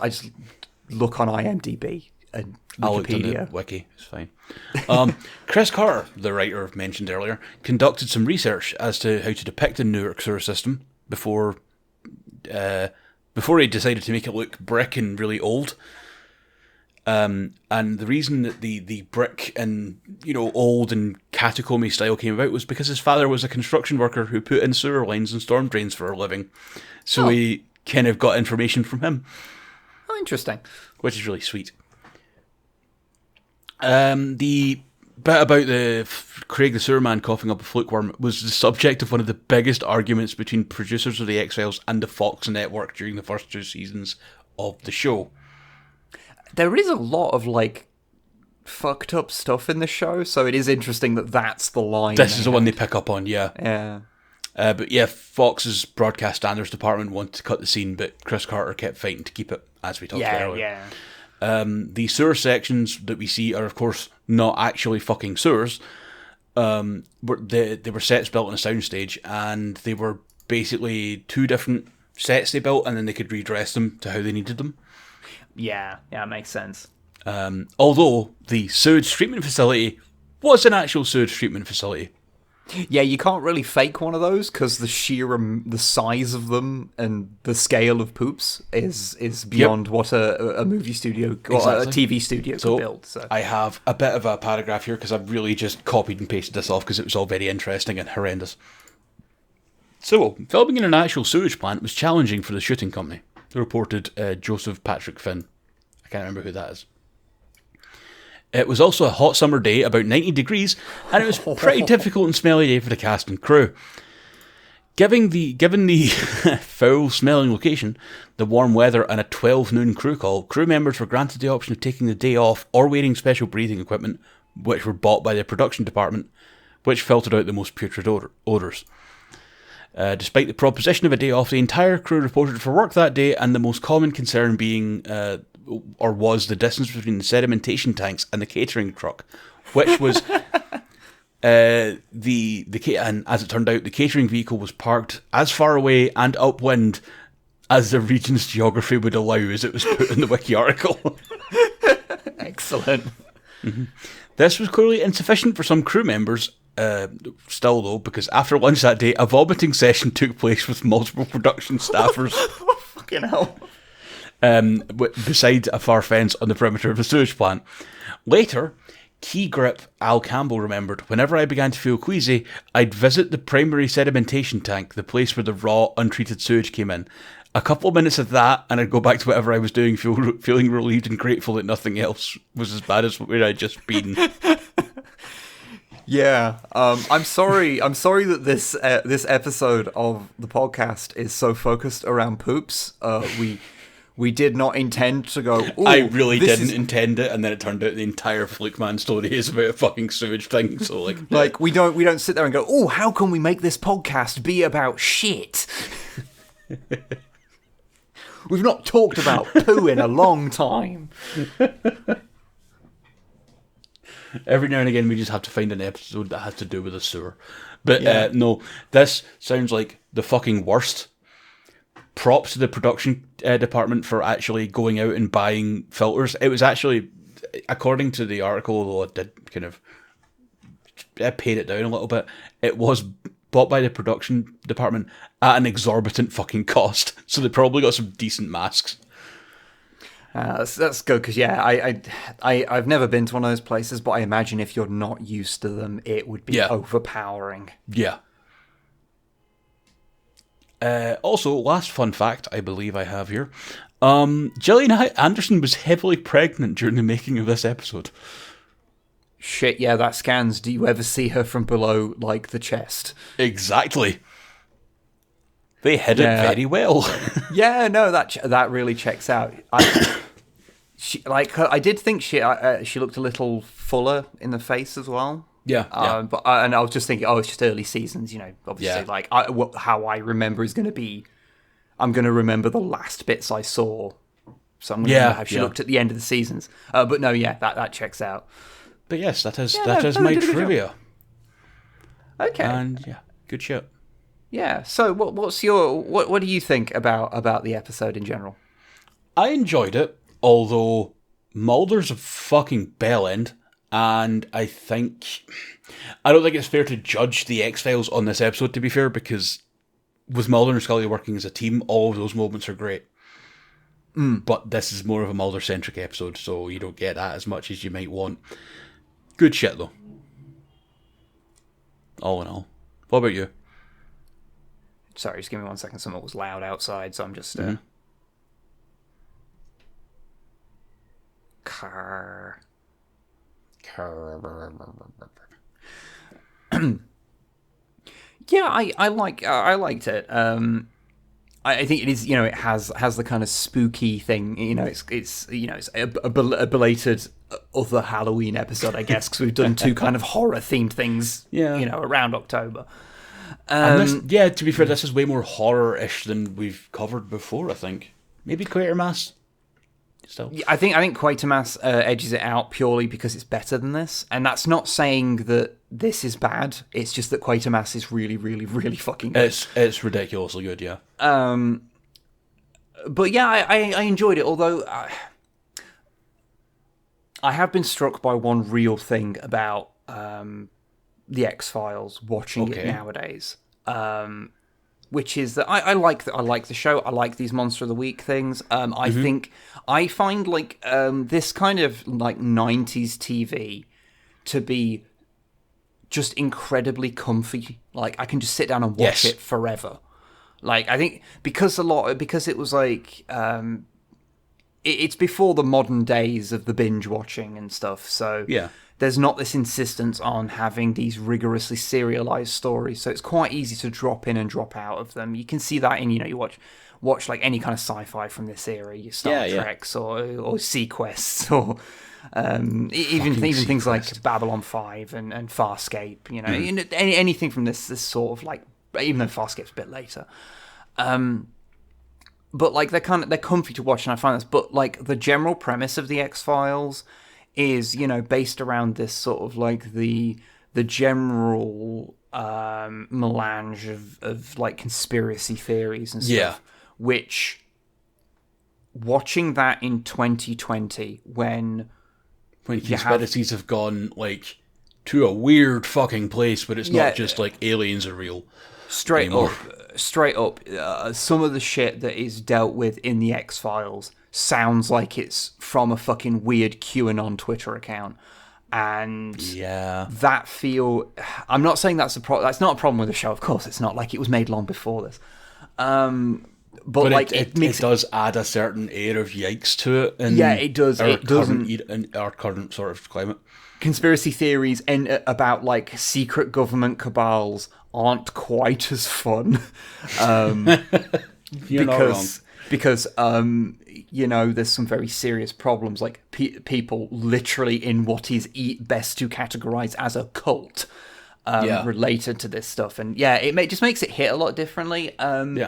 look on IMDb and Wikipedia. I'll look on the wiki. It's fine. Chris Carter, the writer mentioned earlier, conducted some research as to how to depict the Newark sewer system before he decided to make it look brick and really old. And the reason that the brick and old and catacomby style came about was because his father was a construction worker who put in sewer lines and storm drains for a living. So he kind of got information from him. Oh, interesting. Which is really sweet. The bit about the Craig the Sewerman coughing up a flukeworm was the subject of one of the biggest arguments between producers of the X-Files and the Fox network during the first 2 seasons of the show. There is a lot of, like, fucked up stuff in the show, so it is interesting that that's the line. This is the one they pick up on, yeah. Yeah. But yeah, Fox's broadcast standards department wanted to cut the scene, but Chris Carter kept fighting to keep it, as we talked about earlier. The sewer sections that we see are, of course, not actually fucking sewers. They were sets built on a soundstage, and they were basically 2 different sets they built, and then they could redress them to how they needed them. Yeah, it makes sense. Although the sewage treatment facility was an actual sewage treatment facility. Yeah, you can't really fake one of those because the size of them and the scale of poops is beyond what a movie studio or a TV studio could build. So I have a bit of a paragraph here because I've really just copied and pasted this off because it was all very interesting and horrendous. So, filming in an actual sewage plant was challenging for the shooting company, reported Joseph Patrick Finn. I can't remember who that is. It was also a hot summer day, about 90 degrees, and it was a pretty difficult and smelly day for the cast and crew. Given the foul-smelling location, the warm weather, and a 12 noon crew call, crew members were granted the option of taking the day off or wearing special breathing equipment, which were bought by the production department, which filtered out the most putrid odours. Despite the proposition of a day off, the entire crew reported for work that day, and the most common concern being... was the distance between the sedimentation tanks and the catering truck, which was and as it turned out, the catering vehicle was parked as far away and upwind as the region's geography would allow, as it was put in the wiki article. Excellent. Mm-hmm. This was clearly insufficient for some crew members, still though, because after lunch that day, a vomiting session took place with multiple production staffers. Oh, fucking hell. Beside a far fence on the perimeter of the sewage plant. Later, key grip Al Campbell remembered, whenever I began to feel queasy, I'd visit the primary sedimentation tank, the place where the raw, untreated sewage came in. A couple of minutes of that, and I'd go back to whatever I was doing, feeling relieved and grateful that nothing else was as bad as where I'd just been. Yeah, I'm sorry that this episode of the podcast is so focused around poops. We did not intend to go. I really didn't intend it, and then it turned out the entire Flukeman story is about a fucking sewage thing. So like we don't sit there and go, oh, how can we make this podcast be about shit? We've not talked about poo in a long time. Every now and again, we just have to find an episode that has to do with a sewer. But no, this sounds like the fucking worst. Props to the production department for actually going out and buying filters. It was actually, according to the article, although I did kind of paid it down a little bit, it was bought by the production department at an exorbitant fucking cost. So they probably got some decent masks. That's good, because I've never been to one of those places, but I imagine if you're not used to them, it would be overpowering. Yeah. Also, last fun fact I believe I have here. Gillian Anderson was heavily pregnant during the making of this episode. Shit, yeah, that scans. Do you ever see her from below, like, the chest? Exactly. They hid it very well. Yeah, no, that really checks out. I did think she looked a little fuller in the face as well. Yeah. But and I was just thinking, it's just early seasons, obviously. Like, how I remember is going to be, I'm going to remember the last bits I saw. So I'm going to remember how she looked at the end of the seasons. But no, that checks out. But yes, that is my trivia. Okay. And good shit. Yeah. So what's your what do you think about the episode in general? I enjoyed it, although Mulder's a fucking bellend. And I don't think it's fair to judge the X-Files on this episode, to be fair, because with Mulder and Scully working as a team, all of those moments are great. But this is more of a Mulder-centric episode, so you don't get that as much as you might want. Good shit, though. All in all. What about you? Sorry, just give me 1 second. Something was loud outside, so I'm just... Yeah, I liked it. I think it is, it has the kind of spooky thing. It's a belated other Halloween episode, I guess, because we've done two kind of horror themed things, around October. And this, to be fair, this is way more horror-ish than we've covered before. I think maybe Quatermass. Still, I think Quatermass edges it out purely because it's better than this, and that's not saying that this is bad. It's just that Quatermass is really, really, really fucking good. It's ridiculously good, yeah. But yeah, I enjoyed it. Although I have been struck by one real thing about the X-Files. Watching it nowadays. Which is that I like the show. I like these Monster of the Week things. I find this kind of 90s TV to be just incredibly comfy. Like I can just sit down and watch it forever. Like I think because it was it's before the modern days of the binge watching and stuff. So there's not this insistence on having these rigorously serialized stories, so it's quite easy to drop in and drop out of them. You can see that in, you watch like any kind of sci-fi from this era, your Star Treks or Sequests or even things like Babylon 5 and Farscape, anything from this sort of like, even though Farscape's a bit later. But like they're comfy to watch, and I find this. But like the general premise of the X-Files is, based around this sort of like the general melange of like conspiracy theories and stuff, which watching that in 2020 when conspiracies have gone like to a weird fucking place, but it's not just like aliens are real. Straight up, some of the shit that is dealt with in the X-Files sounds like it's from a fucking weird QAnon Twitter account. And that I'm not saying that's that's not a problem with the show, of course it's not, like it was made long before this. But like it does add a certain air of yikes to it. It does. In our current sort of climate. Conspiracy theories and about like secret government cabals aren't quite as fun. You're not wrong. Because there's some very serious problems, like people literally in what is best to categorize as a cult related to this stuff, and it just makes it hit a lot differently. And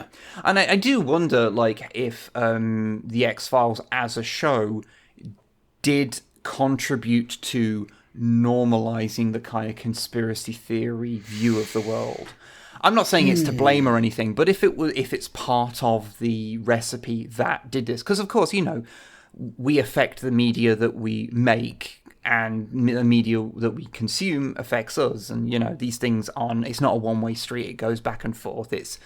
I do wonder, like, if the X-Files as a show did contribute to normalizing the kind of conspiracy theory view of the world. I'm not saying it's to blame or anything, but if it's part of the recipe that did this, because of course, we affect the media that we make, and the media that we consume affects us, and these things it's not a one-way street. It goes back and forth. It's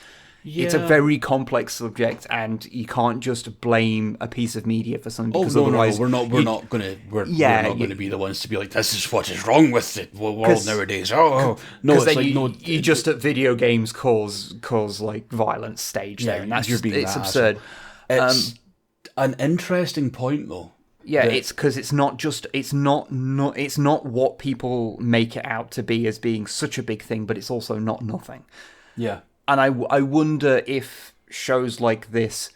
a very complex subject, and you can't just blame a piece of media for something, because otherwise we're not going to be the ones to be like, this is what is wrong with the world nowadays. You just at video games cause like violence stage there, and it's absurd. It's an interesting point though. It's because it's not what people make it out to be as being such a big thing, but it's also not nothing. Yeah. And I wonder if shows like this,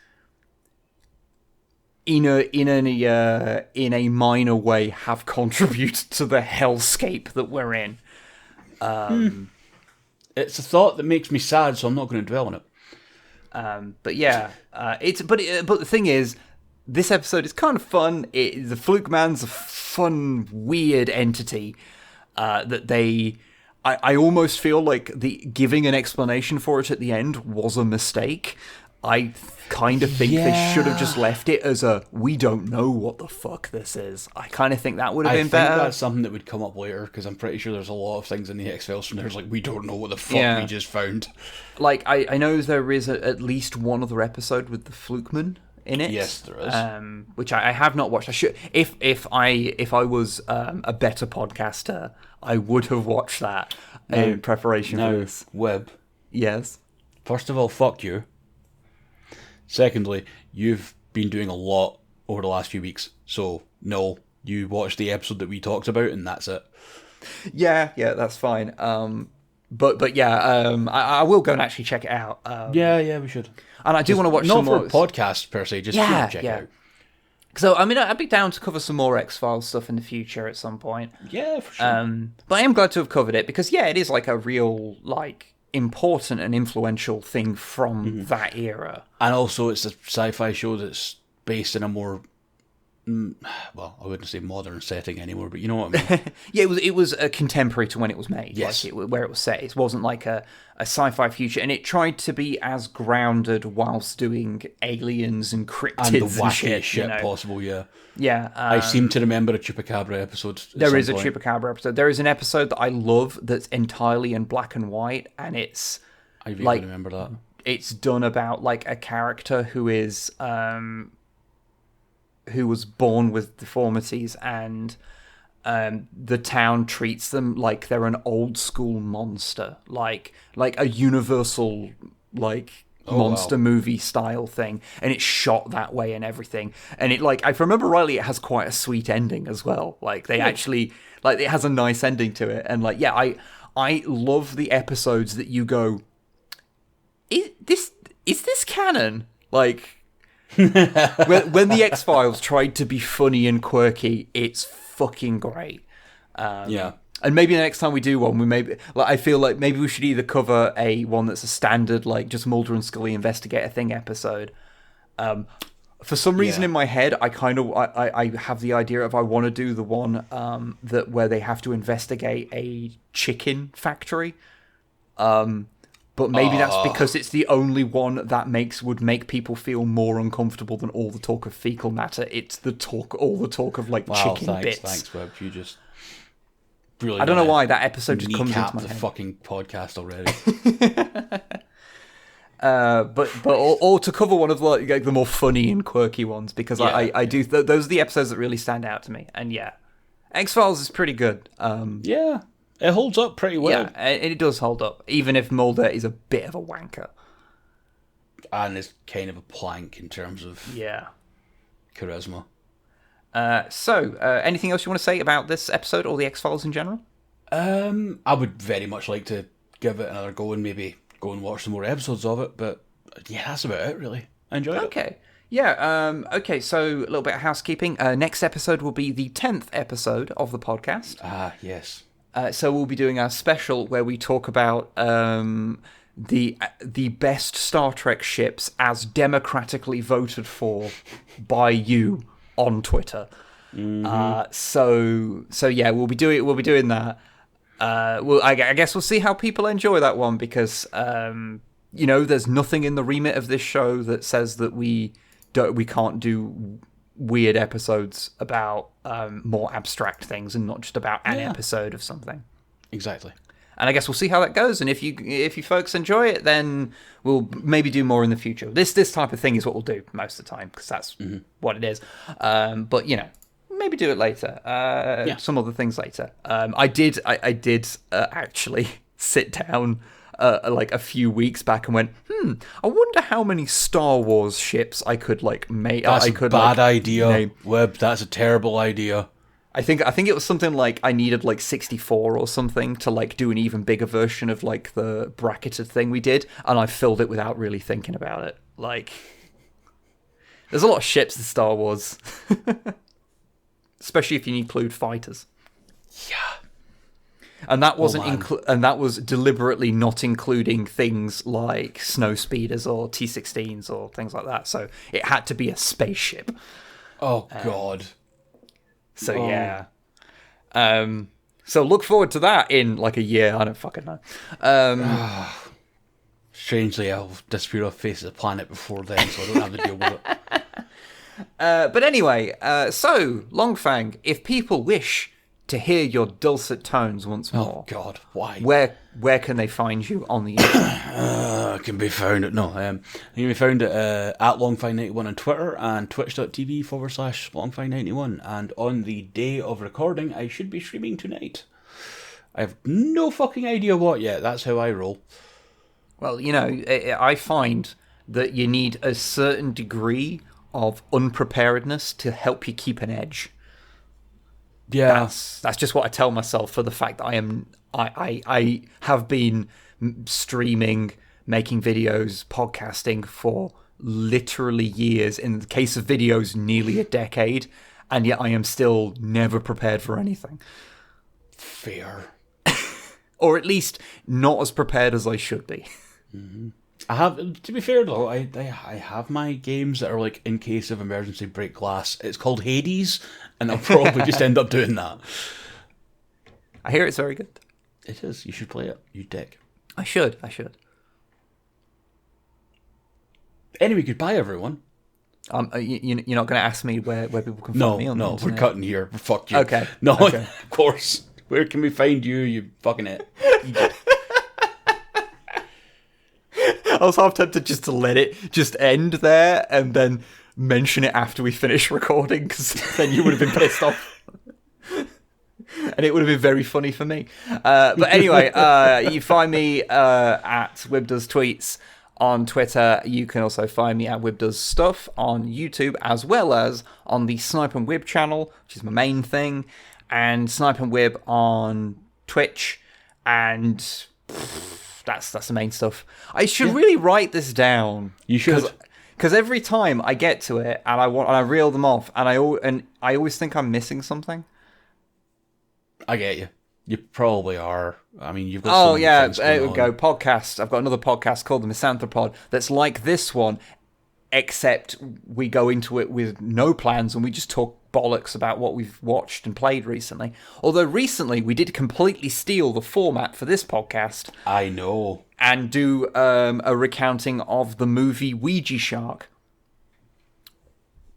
in a minor way, have contributed to the hellscape that we're in. It's a thought that makes me sad, so I'm not going to dwell on it. But the thing is, this episode is kind of fun. The Flukeman's a fun, weird entity that they. I almost feel like giving an explanation for it at the end was a mistake. I kind of think they should have just left it as we don't know what the fuck this is. I kind of think that would have been better. I think that's something that would come up later, because I'm pretty sure there's a lot of things in the X-Files from there's like, we don't know what the fuck we just found. Like, I know there is at least one other episode with the Flukeman in it. Yes, there is. Which I have not watched. I should, if I was a better podcaster, I would have watched that in preparation for this. Webb. Yes. First of all, fuck you. Secondly, you've been doing a lot over the last few weeks, so no, you watched the episode that we talked about, and that's it. Yeah, that's fine. But yeah, I will go and actually check it out. Yeah, we should. And I do want to watch some more. Not for a podcast per se, just check it out. So, I mean, I'd be down to cover some more X-Files stuff in the future at some point. Yeah, for sure. But I am glad to have covered it, because, yeah, it is like a real, like, important and influential thing from that era. And also, it's a sci-fi show that's based in a more, well, I wouldn't say modern setting anymore, but you know what I mean. Yeah, it was a contemporary to when it was made. Yes. Like where it was set. It wasn't like a sci-fi future, and it tried to be as grounded whilst doing aliens and cryptids and the wackiest shit you know? possible, yeah. Yeah. I seem to remember a Chupacabra episode. There is a Chupacabra episode. There is an episode that I love that's entirely in black and white, and it's I really like, remember that. It's done about like a character who is who was born with deformities, and the town treats them like they're an old school monster, like a Universal monster movie style thing, and it's shot that way and everything. And it, like, if I remember rightly, it has quite a sweet ending as well. Like they actually, like, it has a nice ending to it. And like, yeah, I love the episodes that you go, is this canon? Like, when the X-Files tried to be funny and quirky, it's fucking great. Yeah. And maybe the next time we do one, I feel like maybe we should either cover one that's a standard, like, just Mulder and Scully investigate a thing episode. For some reason in my head, I have the idea of I want to do the one where they have to investigate a chicken factory. But maybe that's because it's the only one that would make people feel more uncomfortable than all the talk of fecal matter. It's all the talk of like chicken bits. Thanks, Webb. You just really. I don't know why that episode just comes into my the head. fucking podcast already. Or to cover one of like the more funny and quirky ones, because I do those are the episodes that really stand out to me. And yeah, X-Files is pretty good. Yeah. It holds up pretty well. Yeah, it does hold up, even if Mulder is a bit of a wanker. And is kind of a plank in terms of charisma. So, anything else you want to say about this episode or the X-Files in general? I would very much like to give it another go and maybe go and watch some more episodes of it, but yeah, that's about it, really. I enjoyed it. Okay. Yeah, okay, so a little bit of housekeeping. Next episode will be the 10th episode of the podcast. Ah, yes. So we'll be doing our special where we talk about the best Star Trek ships as democratically voted for by you on Twitter. Mm-hmm. So yeah, we'll be doing that. I guess we'll see how people enjoy that one, because there's nothing in the remit of this show that says that we can't do weird episodes about more abstract things and not just about an episode of something. Exactly. And I guess we'll see how that goes. And if you folks enjoy it, then we'll maybe do more in the future. This type of thing is what we'll do most of the time, because that's what it is. But maybe do it later. Some other things later. I did actually sit down like a few weeks back and went, I wonder how many Star Wars ships I could make. That's a bad idea, name. Webb. That's a terrible idea. I think it was something like I needed 64 or something to do an even bigger version of the bracketed thing we did, and I filled it without really thinking about it. There's a lot of ships in Star Wars, especially if you include fighters. Yeah. And that wasn't and that was deliberately not including things like snow speeders or T-16s or things like that. So it had to be a spaceship. Oh God. So yeah. So look forward to that in a year. I don't fucking know. Strangely, I'll disappear off the face of the planet before then, so I don't have to deal with it. But anyway, so Longfang, if people wish to hear your dulcet tones once more. Oh God, why? Where can they find you on the internet? Can be found at can be found at Longfang91 on Twitter and twitch.tv/Longfang91. And on the day of recording, I should be streaming tonight. I have no fucking idea what yet. That's how I roll. Well, I find that you need a certain degree of unpreparedness to help you keep an edge. Yeah, That's just what I tell myself for the fact that I have been streaming, making videos, podcasting for literally years. In the case of videos, nearly a decade, and yet I am still never prepared for anything. Fair. Or at least not as prepared as I should be. Mm-hmm. I have, to be fair though, I have my games that are like in case of emergency break glass. It's called Hades, and I'll probably just end up doing that. I hear it's very good. It is. You should play it, you dick. I should. Anyway, goodbye everyone. You're not going to ask me where people can find me on the internet? We're cutting here. Fuck you. Okay. No, okay. Of course. Where can we find you? You fucking it. I was half tempted just to let it just end there and then mention it after we finish recording, because then you would have been pissed off. And it would have been very funny for me. But anyway, you find me at WibDoesTweets on Twitter. You can also find me at WibDoesStuff on YouTube, as well as on the Snipe and Wib channel, which is my main thing, and Snipe and Wib on Twitch, and that's the main stuff. I should really write this down. You should, because every time I get to it and I reel them off, and I always think I'm missing something. I get you. You probably are. I mean, you've got so many things going there we go. Podcast. I've got another podcast called The Misanthropod that's like this one, except we go into it with no plans and we just talk bollocks about what we've watched and played recently. Although recently we did completely steal the format for this podcast. I know. And do a recounting of the movie Ouija Shark,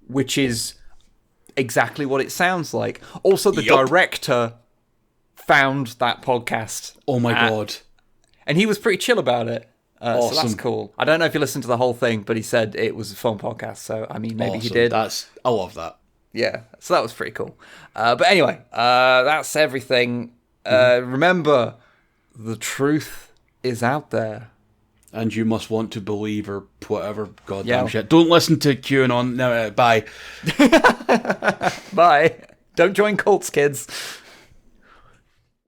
which is exactly what it sounds like. Also, the director found that podcast. Oh my god. And he was pretty chill about it. Awesome. So that's cool. I don't know if you listened to the whole thing, but he said it was a fun podcast. So, I mean, maybe he did. I love that. Yeah, so that was pretty cool. But anyway, that's everything. Remember, the truth is out there. And you must want to believe, or whatever goddamn shit. Don't listen to QAnon. No, bye. Bye. Don't join cults, kids.